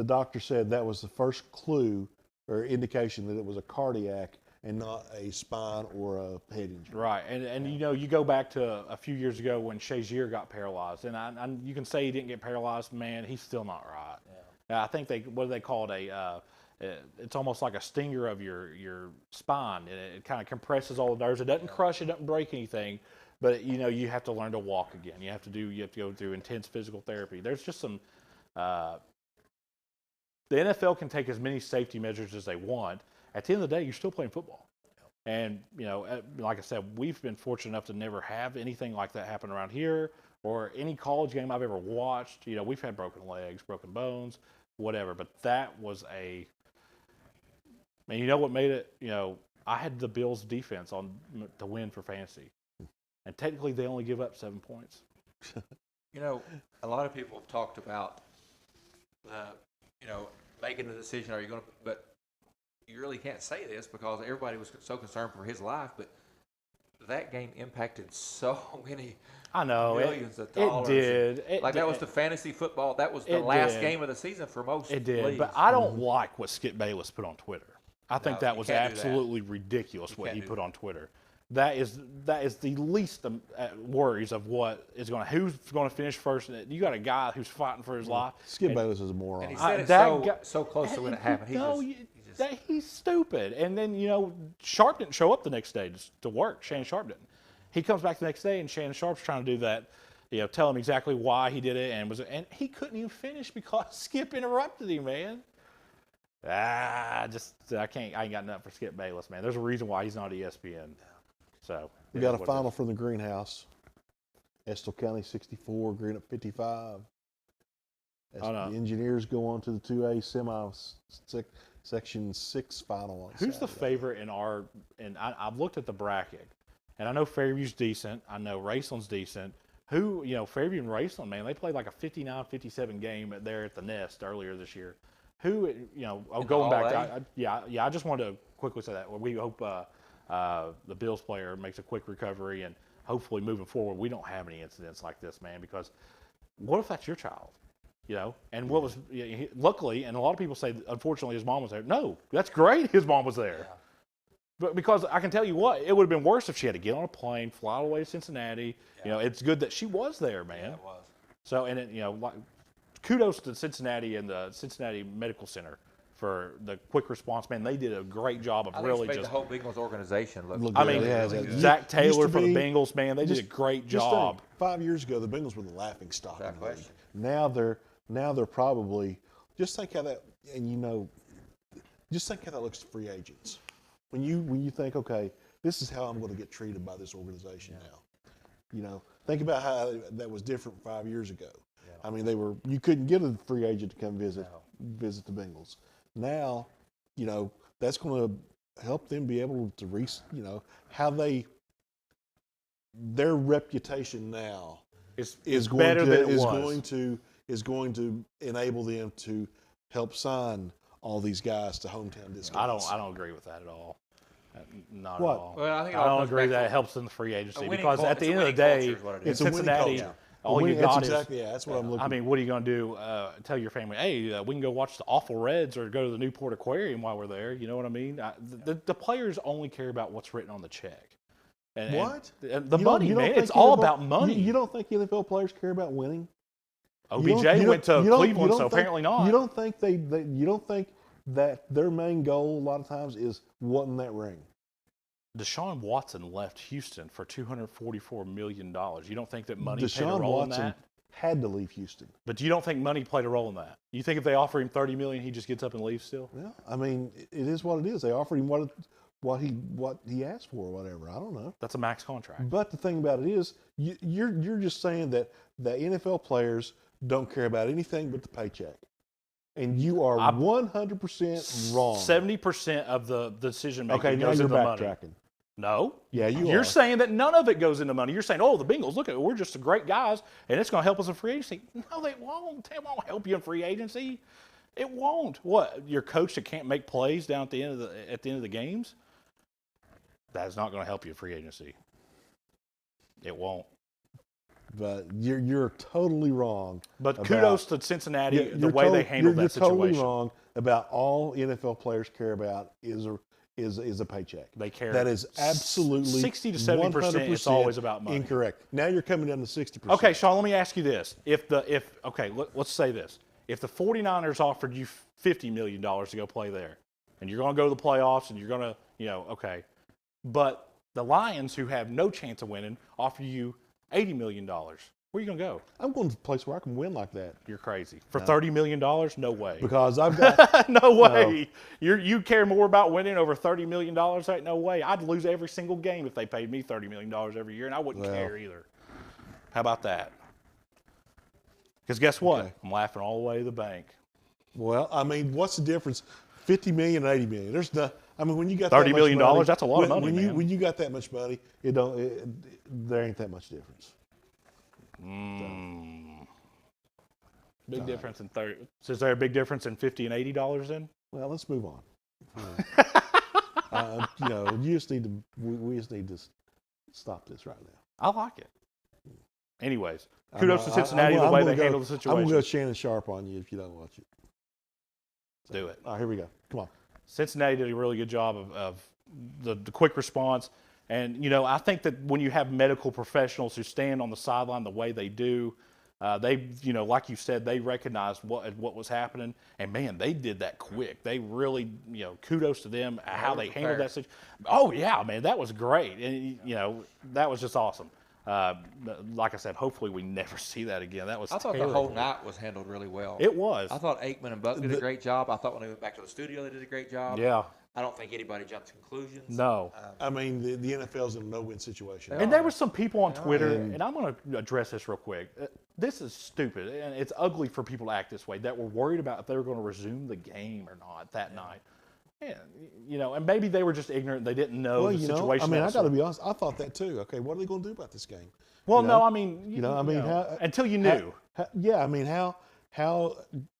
doctor said that was the first clue or indication that it was a cardiac and not a spine or a head injury. Right, and you know, you go back to a few years ago when Shazier got paralyzed, and you can say he didn't get paralyzed, man, he's still not right. Yeah. I think what do they call it? It's almost like a stinger of your spine. It kind of compresses all the nerves. It doesn't crush, it doesn't break anything, but you know, you have to learn to walk again. You have to go through intense physical therapy. There's just some. The NFL can take as many safety measures as they want. At the end of the day, you're still playing football. And, you know, like I said, we've been fortunate enough to never have anything like that happen around here or any college game I've ever watched. You know, we've had broken legs, broken bones, whatever. But that was and you know what made it, you know, I had the Bills defense to win for fantasy. And technically they only give up 7 points. You know, a lot of people have talked about, you know, making the decision, are you going to, but you really can't say this because everybody was so concerned for his life, but that game impacted so many millions of dollars. It did. That was the fantasy football. That was the last game of the season for most It did, leagues. but I don't like what Skip Bayless put on Twitter. I think that you was can't do that. absolutely ridiculous what can't he do put that. on Twitter. That is the least worries of who's going to finish first. You got a guy who's fighting for his life. Skip Bayless is a moron. And he said it that so, guy- so close to when it happened. He's stupid. And then, you know, Sharp didn't show up the next day to work. Shannon Sharp didn't. He comes back the next day, and Shannon Sharp's trying to do that, you know, tell him exactly why he did it, and he couldn't even finish because Skip interrupted him, man. I ain't got nothing for Skip Bayless, man. There's a reason why he's not ESPN. So We got a final from the greenhouse. Estill County 64, Greenup 55. As Oh, no. the Engineers go on to the 2A Section 6 final on Who's the Saturday. favorite I've looked at the bracket, and I know Fairview's decent. I know Raceland's decent. Fairview and Raceland, man, they played like a 59-57 game there at the Nest earlier this year. Going back to, I just wanted to quickly say that. We hope the Bills player makes a quick recovery, and hopefully moving forward, we don't have any incidents like this, man, because what if that's your child? You know, and what was luckily, and a lot of people say, unfortunately, his mom was there. No, that's great. His mom was there, but because I can tell you what, it would have been worse if she had to get on a plane, fly all the way to Cincinnati. You know, it's good that she was there, man. Yeah, it was. So, kudos to Cincinnati and the Cincinnati Medical Center for the quick response, man. They did a great job of I think really it's made just. the whole Bengals organization look. Look I good. mean, It has. It Zach used Taylor to for the be- Bengals, man. They did a great Just job. think, 5 years ago, the Bengals were the laughing stock. Without in the league. question. Now they're probably, just think how that, and just think how that looks to free agents. When you think, okay, this is how I'm going to get treated by this organization now. Think about how that was different 5 years ago. I mean, you couldn't get a free agent to come visit the Bengals. Now, that's going to help them be able to how their reputation now is going better to than it is was. going to enable them to help sign all these guys to hometown discounts. I don't agree with that at all. Not What? at all. Well, I think it I all don't comes agree back that to it helps in the free agency winning because cul- at the it's a end of the winning day, culture is what it in is. It's a winning Cincinnati, culture. all you That's got exactly, that's what I'm looking I mean, what are you going to do? Tell your family, hey, we can go watch the Awful Reds or go to the Newport Aquarium while we're there. You know what I mean? The players only care about what's written on the check. And What? and the You don't- money, you don't man. think It's all NFL about money. You don't think NFL players care about winning? OBJ You don't- went to you don't- Cleveland, you don't so think- apparently not. You don't think you don't think that their main goal a lot of times is wanting that ring? Deshaun Watson left Houston for $244 million. You don't think that money played a Deshaun role in Watson that? had to leave Houston. But you don't think money played a role in that? You think if they offer him $30 million, he just gets up and leaves still? Well, I mean, it is what it is. They offered him what he asked for, or whatever. I don't know. That's a max contract. But the thing about it is, you're just saying that the NFL players don't care about anything but the paycheck, and you are 100% wrong. 70% of the decision making Okay, now goes you're into money. backtracking. No. Yeah, You're are. saying that none of it goes into money. You're saying, oh, the Bengals, look at it, we're just great guys, and it's going to help us in free agency. No, they won't. They won't help you in free agency. It won't. What? Your coach that can't make plays down at the end of the games? That's not going to help you in free agency. It won't. But you're totally wrong. But about- kudos to Cincinnati, Yeah, the way they handled you're that situation. Totally wrong about all NFL players care about is a paycheck. They care. That is absolutely 60 to 70%. It's always about money. Incorrect. Now you're coming down to 60%. Okay, Sean, let me ask you this. Let's say this. If the 49ers offered you $50 million to go play there, and you're going to go to the playoffs, and you're going to, okay. But the Lions, who have no chance of winning, offer you $80 million. Where are you going to go? I'm going to a place where I can win like that. You're crazy. For $30 million? No way. Because I've got no way. You care more about winning over $30 million? Ain't no way. I'd lose every single game if they paid me $30 million every year, and I wouldn't care either. How about that? Because guess what? Okay. I'm laughing all the way to the bank. Well, I mean, what's the difference? 50 million and 80 million. There's no. I mean, when you got $30 that much million, money, that's a lot of money, man. When you got that much money, there ain't that much difference. Big difference in 30. So is there a big difference in $50 and $80 then? Well, let's move on. You just need to. We just need to stop this right now. I like it. Anyways, kudos to Cincinnati the way they handled the situation. I'm going to go Shannon Sharp on you if you don't watch it. Do it. All right, here we go. Come on. Cincinnati did a really good job of the quick response. And, I think that when you have medical professionals who stand on the sideline the way they do, they, like you said, they recognized what was happening. And, man, they did that quick. They really, kudos to them, how they handled that situation. Oh, yeah, man, that was great. And, that was just awesome. Like I said, hopefully we never see that again. That was I thought terrible. the whole night was handled really well. It was. I thought Aikman and Buck did a great job. I thought when they went back to the studio, they did a great job. Yeah. I don't think anybody jumped to conclusions. No. I mean, the NFL's in a no-win situation. And there were some people on Twitter, and I'm going to address this real quick. This is stupid, and it's ugly for people to act this way, that were worried about if they were going to resume the game or not that night. And, and maybe they were just ignorant. They didn't know the situation. I mean, I got to be honest. I thought that too. Okay, what are they going to do about this game? Well, You know? no, I mean, how, until you knew. I mean, how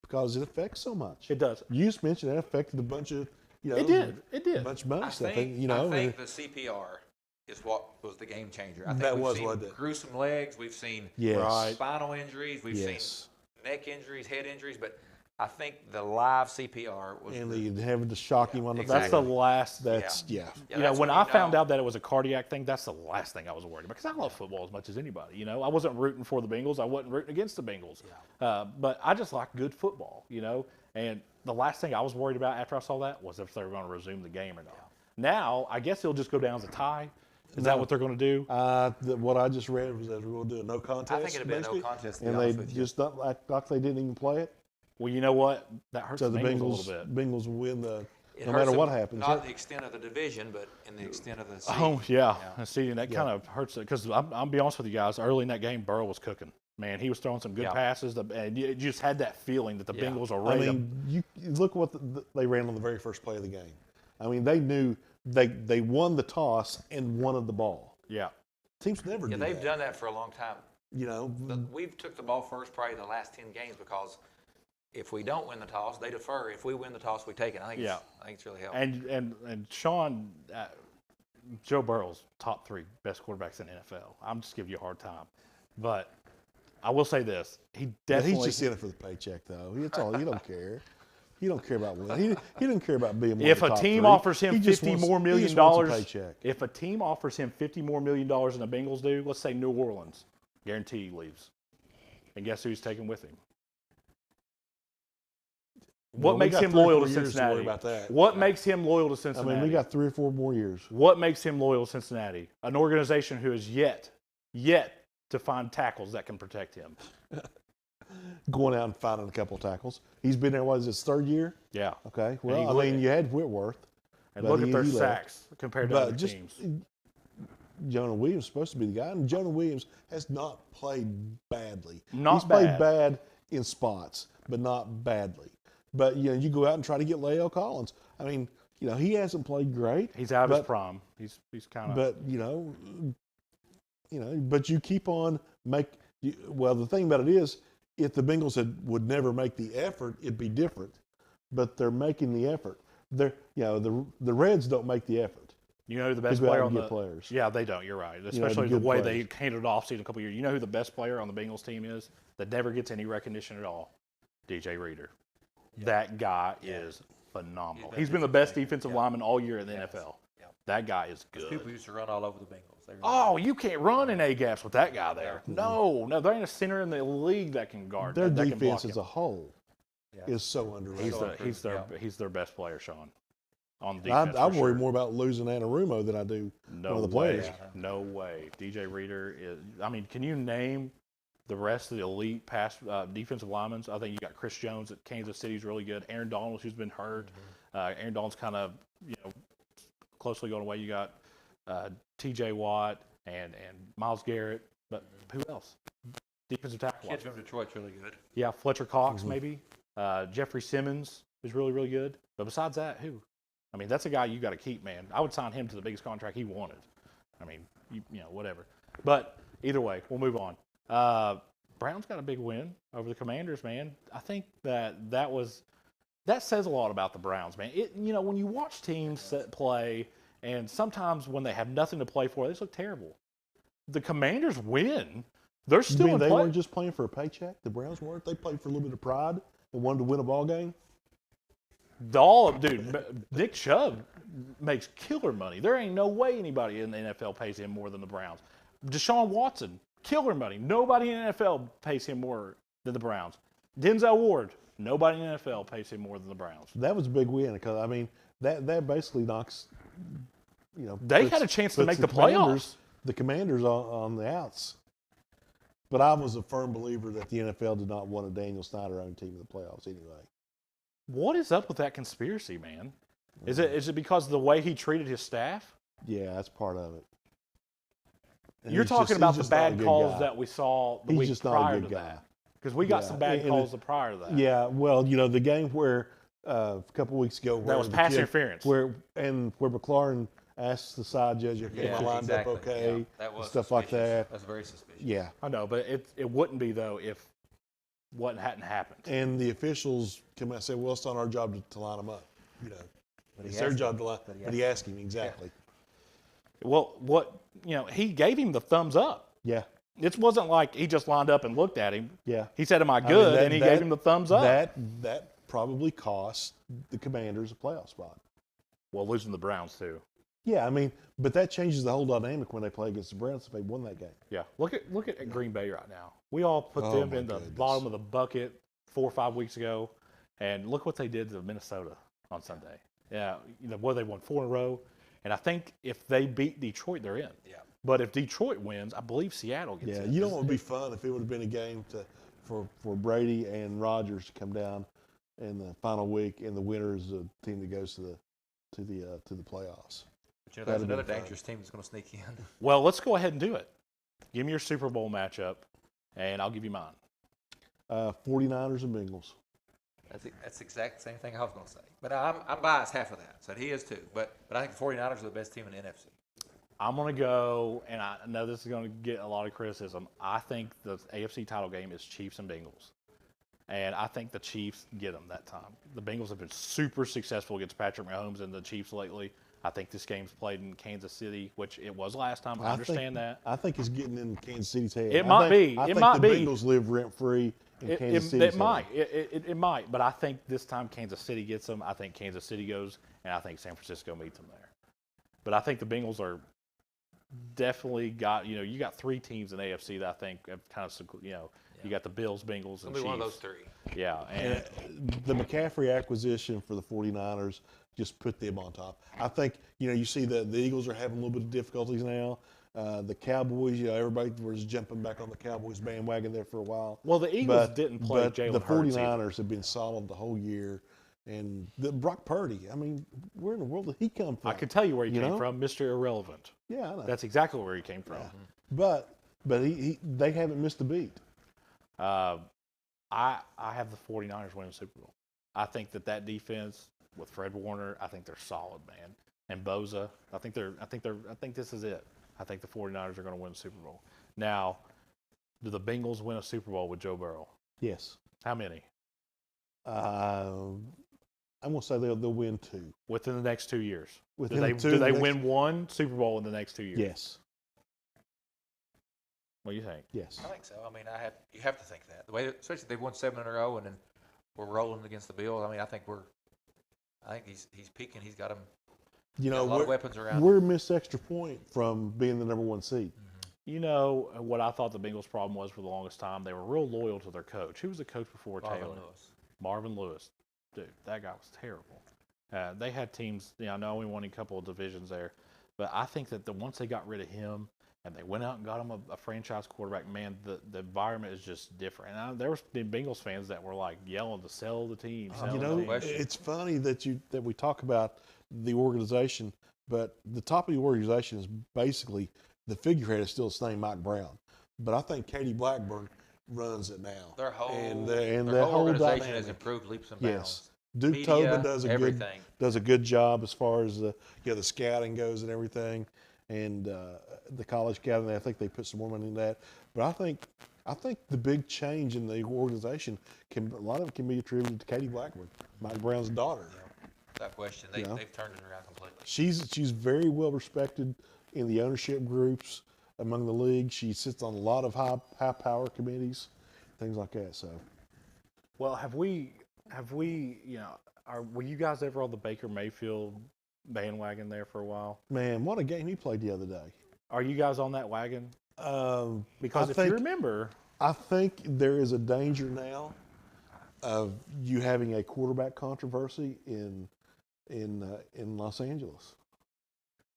because it affects so much. It does. You just mentioned it affected a bunch of, It did. a bunch of money I stuff. think the CPR is what was the game changer. I think That we've was seen what did. gruesome legs. We've seen Yes. spinal injuries. We've Yes. seen neck injuries, head injuries. But I think the live CPR was And having to shock him on the That's the last. That's Yeah, When that's I found know. out that it was a cardiac thing, that's the last thing I was worried about. Because I love football as much as anybody. I wasn't rooting for the Bengals. I wasn't rooting against the Bengals. But I just like good football, And the last thing I was worried about after I saw that was if they were going to resume the game or not. Now, I guess it'll just go down as a tie. Is that what they're going to do? What I just read was that we're going to do a no contest. I think it'd be a no basically, contest, to be and honest they with you. just not like they didn't even play it. Well, you know what? That hurts So the the Bengals a little bit. Bengals will win no It matter hurts what them, happens. Not the extent of the division, but in the extent of the seed. Oh, yeah. See, and that kind of hurts it. Because I'll be honest with you guys, early in that game, Burrow was cooking. Man, he was throwing some good passes. And you just had that feeling that the Bengals are I ready mean, you look what they ran on the very first play of the game. I mean, they knew they won the toss and wanted the ball. Yeah. Teams never do They've that. done that for a long time. We've took the ball first probably the last 10 games because if we don't win the toss, they defer. If we win the toss, we take it. I think it's really helpful. And Sean, Joe Burrow's top 3 best quarterbacks in the NFL. I'm just giving you a hard time. But I will say this. He definitely. He's just in it for the paycheck, though. That's all. He don't care. He don't care about winning. He doesn't care about being one If of the a top team 3. offers him He just $50 wants- more he million just wants a dollars, paycheck. if a team offers him $50 more million than the Bengals do, let's say New Orleans, guarantee he leaves. And guess who he's taking with him? What Well, we makes got him 3 or loyal 4 to years to Cincinnati? worry about that. What makes him loyal to I Cincinnati? mean, we got 3 or 4 more years. What makes him loyal to Cincinnati? An organization who has yet to find tackles that can protect him. Going out and finding a couple of tackles. He's been there, what is his 3rd year? Yeah. Okay. he Well, I looked- mean, you had Whitworth. And but look at their he left. sacks compared to But other just teams. Jonah Williams is supposed to be the guy, and Jonah Williams has not played badly. Not He's played bad. bad in spots, but not badly. But you go out and try to get Lael Collins. I mean, he hasn't played great. He's out of his but- prime. He's kind of. But but you keep on well, the thing about it is, if the Bengals would never make the effort, it'd be different. but they're making the effort. They're, the Reds don't make the effort. You know who the best go out player and on get the players. Yeah, they don't. You're right. the Especially the good way players. they handled off season a couple years. You know who the best player on the Bengals team is that never gets any recognition at all? DJ Reader. That guy is phenomenal. He's been the best defensive lineman all year in the NFL. That guy is Those good. people used to run all over the Bengals. They really Oh, you can't run in A gaps with that guy there. No, there ain't a center in the league that can guard. Their that can block defense as him. a whole is so underrated. He's their best player, Sean. On the I defense, I for worry sure. more about losing Anarumo than I do No one of the way. players. No way. DJ Reader is. I mean, can you name the rest of the elite pass defensive linemen? I think you got Chris Jones at Kansas City's really good. Aaron Donald, who's been hurt. Aaron Donald's kind of closely going away. You got T.J. Watt and Myles Garrett, but who else? Defensive tackle. Kid from Detroit's really good. Yeah, Fletcher Cox maybe. Jeffrey Simmons is really, really good. But besides that, who? I mean, that's a guy you got to keep, man. I would sign him to the biggest contract he wanted. I mean, whatever. But either way, we'll move on. Browns got a big win over the Commanders, man. I think that says a lot about the Browns, man. When you watch teams play, and sometimes when they have nothing to play for, they just look terrible. The Commanders win. They're You still mean in they play. weren't just playing for a paycheck? The Browns weren't. They played for a little bit of pride and wanted to win a ball game. Nick Chubb makes killer money. There ain't no way anybody in the NFL pays him more than the Browns. Deshaun Watson, killer money. Nobody in the NFL pays him more than the Browns. Denzel Ward, nobody in the NFL pays him more than the Browns. That was a big win because I mean that basically knocks. They had a chance to make the playoffs. The Commanders on the outs. But I was a firm believer that the NFL did not want a Daniel Snyder-owned team in the playoffs anyway. What is up with that conspiracy, man? Is it because of the way he treated his staff? Yeah, that's part of it. And You're he's talking just- about he's the just not a bad good calls guy. that we saw the He's week just not a prior good to guy. that. Because we got Yeah, some bad and calls prior to that. Yeah, well, the game where a couple weeks ago where was the pass kid- interference. where McLaurin asked the side judge, "Okay, am I lined exactly. up okay?" Yeah, that and was stuff like suspicious. that. That's very suspicious. Yeah, I know, but it wouldn't be, though, if what hadn't happened. and the officials come out and say, "Well, it's not our job to line them up." But It's he their asked job him. to line. But he But he asked him exactly. Well, he gave him the thumbs up. Yeah, It wasn't like he just lined up and looked at him. yeah. He said, "Am I I mean, good?" that- and he that- gave him the thumbs up. That probably cost the Commanders a playoff spot. Well, losing the Browns, too. Yeah, I mean, but that changes the whole dynamic when they play against the Browns if they won that game. Yeah. Look at Green Bay right now. We all put Oh, them my in the goodness. bottom of the bucket 4 or 5 weeks ago. And look what they did to Minnesota on Sunday. Yeah, they won 4 in a row. And I think if they beat Detroit, they're in. Yeah. But if Detroit wins, I believe Seattle gets Yeah, in. you know what would be fun if it would have been a game for Brady and Rodgers to come down in the final week, and the winner is the team that goes to the playoffs. But there's That'd be another fun. dangerous team that's going to sneak in. Well, let's go ahead and do it. Give me your Super Bowl matchup, and I'll give you mine. 49ers and Bengals. That's the exact same thing I was going to say. But I'm biased half of that. So he is too. But I think the 49ers are the best team in the NFC. I'm going to go, and I know this is going to get a lot of criticism. I think the AFC title game is Chiefs and Bengals. And I think the Chiefs get them that time. The Bengals have been super successful against Patrick Mahomes and the Chiefs lately. I think this game's played in Kansas City, which it was last time. I understand that. I think it's getting in Kansas City's head. It might be. I It think might the be. Bengals live rent-free in Kansas City's It might. head. It might. But I think this time Kansas City gets them. I think Kansas City goes, and I think San Francisco meets them there. But I think the Bengals are definitely got, you got 3 teams in AFC that I think have kind of, you got the Bills, Bengals, and It'll be Chiefs. one of those 3. Yeah. And The McCaffrey acquisition for the 49ers just put them on top. I think, you see the Eagles are having a little bit of difficulties now. The Cowboys, everybody was jumping back on the Cowboys bandwagon there for a while. well, the Eagles didn't play but Jalen the Hurts. 49ers have been solid the whole year. And Brock Purdy, I mean, where in the world did he come from? I can tell you where he You came know? from, Mr. Irrelevant. Yeah, I know. That's exactly where he came from. But they haven't missed a beat. I have the 49ers winning the Super Bowl. I think that defense with Fred Warner, I think they're solid, man. And Boza, I think this is it. I think the 49ers are going to win the Super Bowl. Now, do the Bengals win a Super Bowl with Joe Burrow? Yes. How many? I'm going to say they'll win 2. within the next 2 years? Within do they, the two do they next- win one Super Bowl in the next 2 years? Yes. What do you think? Yes. I think so. I mean, you have to think that. The way, especially if they've won 7 in a row and then we're rolling against the Bills. I mean, I think he's peaking. He's got him. You Got know, a lot of weapons around. we're a missed extra point from being the number 1 seed. You know what I thought the Bengals' problem was for the longest time? They were real loyal to their coach. Who was the coach before Taylor? Marvin Lewis. Dude, that guy was terrible. They had teams, I know we won a couple of divisions there, but I think that once they got rid of him and they went out and got him a franchise quarterback, man, the environment is just different. And there was Bengals fans that were like yelling to sell the team. You know, it's funny that we talk about the organization, but the top of the organization is basically the figurehead is still the same Mike Brown. But I think Katie Blackburn runs it now. Their whole their whole organization dynamic has improved leaps and bounds. Yes. Duke Media, Tobin does a good job as far as the scouting goes and everything, and the college scouting. I think they put some more money in that. But I think the big change in the organization a lot of it can be attributed to Katie Blackburn, Mike Brown's daughter. Without question, they've turned it around completely. She's very well respected in the ownership groups among the league. She sits on a lot of high power committees, things like that. So, well, have we, were you guys ever on the Baker Mayfield bandwagon there for a while? man, what a game he played the other day. Are you guys on that wagon? Because I if you remember, I think there is a danger now of you having a quarterback controversy in Los Angeles.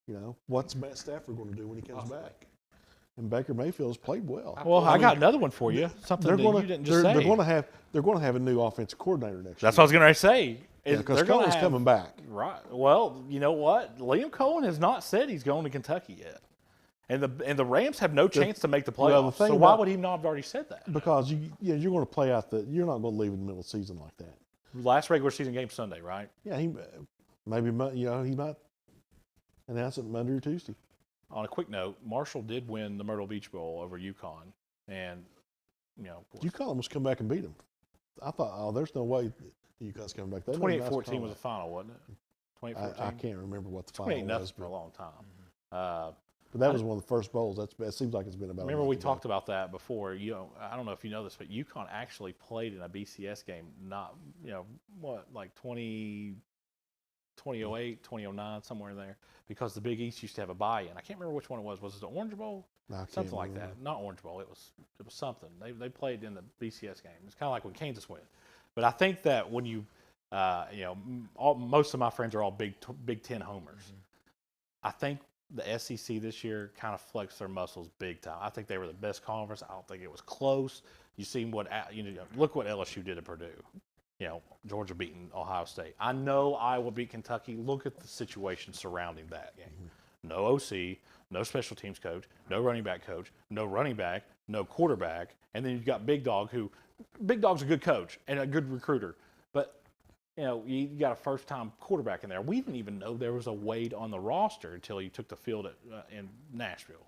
You know, what's Matt Stafford going to do when he comes back? And Baker Mayfield's played well. well, I got another one for you. Something that you didn't just say. They're going to have a new offensive coordinator next year. That's what I was going to say. Because Cohen's coming back. Right. Well, you know what? Liam Cohen has not said he's going to Kentucky yet. And the Rams have no chance to make the playoffs. Well, so why would he not have already said that? Because you're going to play out you're not going to leave in the middle of the season like that. Last regular season game Sunday, right? Yeah, he might announce it Monday or Tuesday. On a quick note, Marshall did win the Myrtle Beach Bowl over UConn, and of course, UConn almost come back and beat them. I thought, there's no way UConn's coming back. 28-14 was the final, wasn't it? 2014. I can't remember what the final was. For a long time. But that was one of the first bowls. It seems like it's been about. Remember we talked about that before. I don't know if you know this, but UConn actually played in a BCS game. Not like 2008, 2009, somewhere in there, because the Big East used to have a buy-in. I can't remember which one it was. Was it the Orange Bowl? Something like that. Not Orange Bowl. It was something. They played in the BCS game. It's kind of like when Kansas went. But I think that when you, most of my friends are all Big Ten homers. Mm-hmm. I think the SEC this year kind of flexed their muscles big time. I think they were the best conference. I don't think it was close. You seen look what LSU did at Purdue. Georgia beating Ohio State. I know Iowa beat Kentucky. Look at the situation surrounding that game. Mm-hmm. No OC, no special teams coach, no running back coach, no running back, no quarterback, and then you've got Big Dog's a good coach and a good recruiter, but you got a first-time quarterback in there. We didn't even know there was a Wade on the roster until he took the field in Nashville.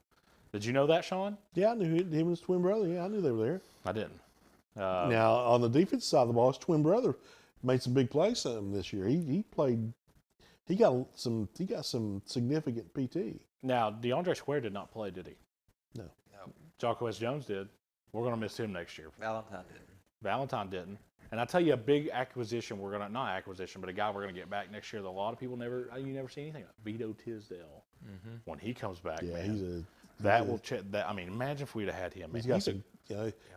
Did you know that, Sean? Yeah, I knew him and his twin brother. Yeah, I knew they were there. I didn't. Now, on the defense side of the ball, his twin brother made some big plays this year. He played. He got some significant PT. Now, DeAndre Square did not play, did he? No. Jacquez Jones did. We're going to miss him next year. Valentine didn't. And I tell you, a big acquisition not acquisition, but a guy we're going to get back next year that a lot of people never see anything about. Vito Tisdale. Mm-hmm. When he comes back, yeah, man, imagine if we'd have had him. Man.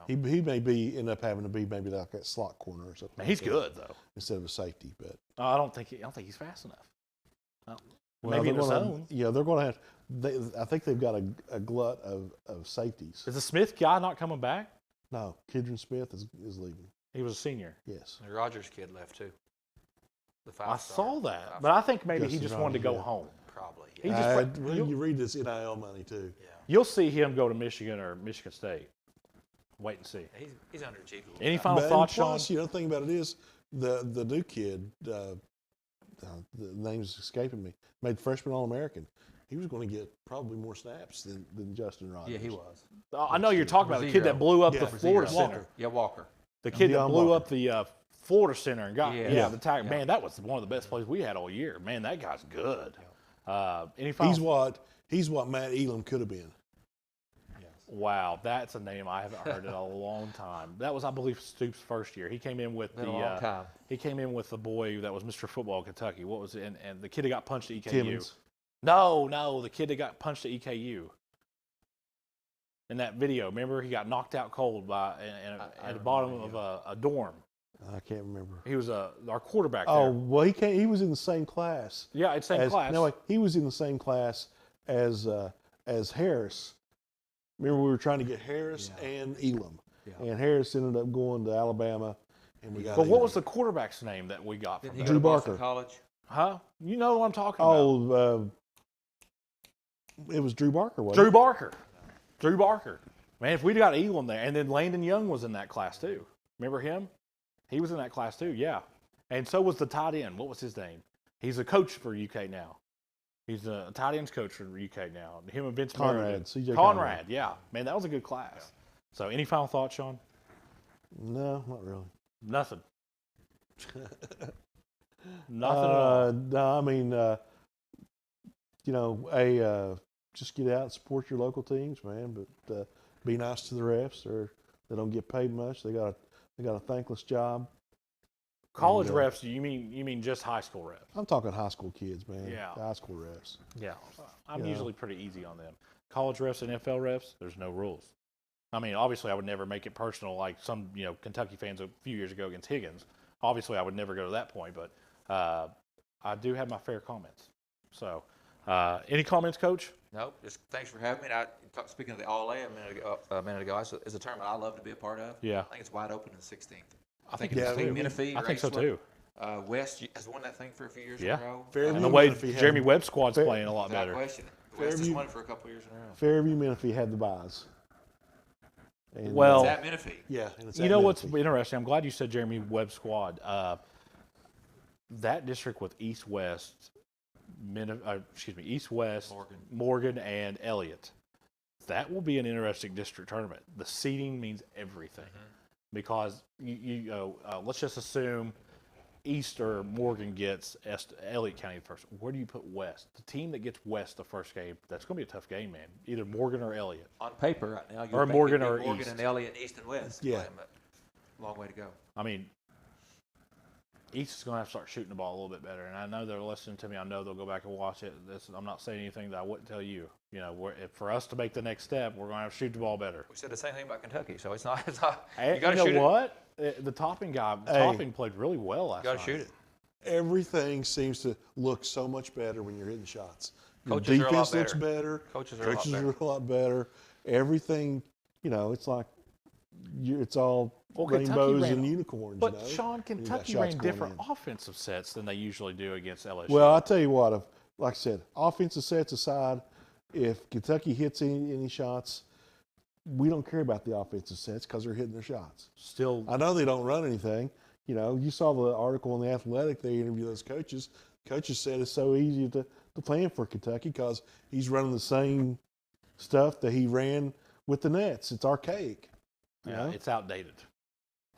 He may end up having to be maybe like that slot corner or something. Man, he's good though, instead of a safety. But I don't think he's fast enough. Maybe in the zone. Yeah, they're going to have. I think they've got a glut of safeties. Is the Smith guy not coming back? No, Kidron Smith is leaving. He was a senior. Yes. The Rogers kid left too. I saw that, but I think maybe he just wanted to go home. Probably. Yeah. You read this NIL money too. Yeah. You'll see him go to Michigan or Michigan State. Wait and see. He's underachieved. Any final thoughts, Sean? The thing about it is the new kid, the name's escaping me, made freshman All-American. He was going to get probably more snaps than Justin Rogers. Yeah, he was. I know you're talking about the kid that blew up the Florida Center. Yeah, Walker. The kid that blew up the Florida Center and got Yeah. the tag. Man, that was one of the best plays we had all year. Man, that guy's good. Any final? He's what Matt Elam could have been. Wow, that's a name I haven't heard in a long time. That was, I believe, Stoops' first year. He came in with Been a long time. He came in with the boy that was Mr. Football at Kentucky. What was it? And the kid that got punched at EKU. Timmons. No, the kid that got punched at EKU. In that video, remember he got knocked out cold by at the bottom of a dorm. I can't remember. He was our quarterback. Oh, there. well, he was in the same class. Yeah, it's same class. No, he was in the same class as Harris. Remember, we were trying to get Harris and Elam, and Harris ended up going to Alabama, and we got. But what Elam. was the quarterback's name that we got from Didn't he there? go to Drew Boston Barker. College? Huh? You know what I'm talking about? Oh, it was Drew Barker, wasn't Drew it? Barker. Drew Barker. Man, if we'd got Elam there, and then Landon Young was in that class too. Remember him? He was in that class too, yeah. And so was the tight end. What was his name? He's a coach for UK now. He's a tight ends coach for UK now. Him and Vince Conrad, Meredith. C.J. Conrad, yeah. Man, that was a good class. So any final thoughts, Sean? No, not really. Nothing. Nothing at all. No, I mean, just get out and support your local teams, man. But be nice to the refs. They don't get paid much. They got a thankless job. College and, refs, you mean just high school refs? I'm talking high school kids, man. Yeah. The high school refs. Yeah. I'm You know. usually pretty easy on them. College refs and NFL refs, there's no rules. I mean, obviously, I would never make it personal like some, Kentucky fans a few years ago against Higgins. Obviously, I would never go to that point, but I do have my fair comments. So, any comments, Coach? Nope. Just thanks for having me. Speaking of the All-A a minute ago, it's a tournament I love to be a part of. Yeah. I think it's wide open in the 16th. I think it's it's Team too. Menifee, I think so Raceland. too. West has won that thing for a few years Yeah. in a row. Fairview And the way Menifee had- Jeremy Webb's squad's Fair- playing a lot Without better. question. West has Fairview- won it for a couple years in a row. Fairview Menifee had the buys. And, Well- It's at Menifee. yeah. And it's You at know what's Menifee. interesting? I'm glad you said Jeremy Webb's squad. That district with East West, East West, Morgan, and Elliott. That will be an interesting district tournament. The seeding means everything because let's just assume East or Morgan gets Elliott County first. Where do you put West? The team that gets West the first game, that's going to be a tough game, man. Either Morgan or Elliott. On paper right now, Or Morgan or Morgan East. and Elliott, East and West. Yeah. playing, but long way to go. I mean, East is going to have to start shooting the ball a little bit better. And I know they're listening to me. I know they'll go back and watch it. I'm not saying anything that I wouldn't tell you. For us to make the next step, we're going to have to shoot the ball better. We said the same thing about Kentucky, so it's not. And You got to you shoot know it. what? The Topping guy, Topping played really well last You got night. to shoot it. Everything seems to look so much better when you're hitting shots. Your Coaches are a lot defense looks better. better. Coaches are a lot Coaches better. are a lot better. Everything, it's like it's all Well, Kentucky rainbows ran- and unicorns. But, And Sean, you got Kentucky shots ran going different in. offensive sets than they usually do against LSU. Well, I tell you what, like I said, offensive sets aside, if Kentucky hits any shots, we don't care about the offensive sets because they're hitting their shots. Still, I know they don't run anything. You saw the article in The Athletic. They interviewed those coaches. Coaches said it's so easy to plan for Kentucky because he's running the same stuff that he ran with the Nets. It's archaic. it's outdated.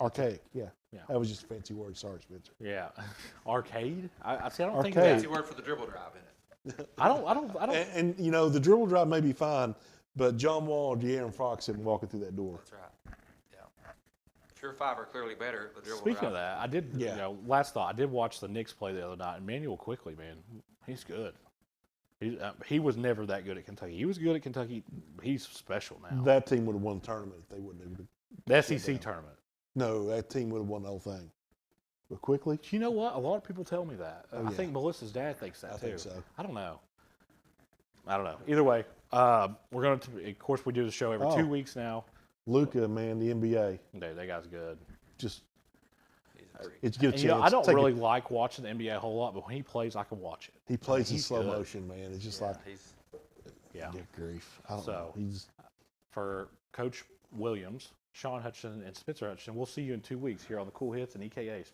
Archaic, yeah. Yeah. That was just a fancy word. Sorry, Spencer. Yeah. Arcade? I see. I don't think Arcade. Fancy word for the dribble drive, isn't it? I don't. And the dribble drive may be fine, but John Wall or De'Aaron Fox isn't walking through that door. That's right. Yeah. Pure five are clearly better. The dribble Speaking drive. of that, I did. Yeah. Last thought, I did watch the Knicks play the other night. Emmanuel Quickly, man, he's good. He was never that good at Kentucky. He was good at Kentucky. He's special now. That team would have won the tournament if they wouldn't have. The SEC tournament. No, that team would have won the whole thing. But quickly, You know what? A lot of people tell me that. Oh, I yeah. think Melissa's dad thinks that I too. think so. I don't know. Either way, we're going to. Of course, we do the show every 2 weeks now. Luka, man, the NBA, That guy's good. just He's a freak. it's get a And, chance. I don't take really it. like watching the NBA a whole lot, but when he plays, I can watch it. He plays in he's slow good. motion, man. It's just like He's Yeah. good grief. I don't So- know. He's For Coach Williams, Sean Hutchinson, and Spencer Hutchinson, we'll see you in 2 weeks here on the Cool Hits and EKA Sports.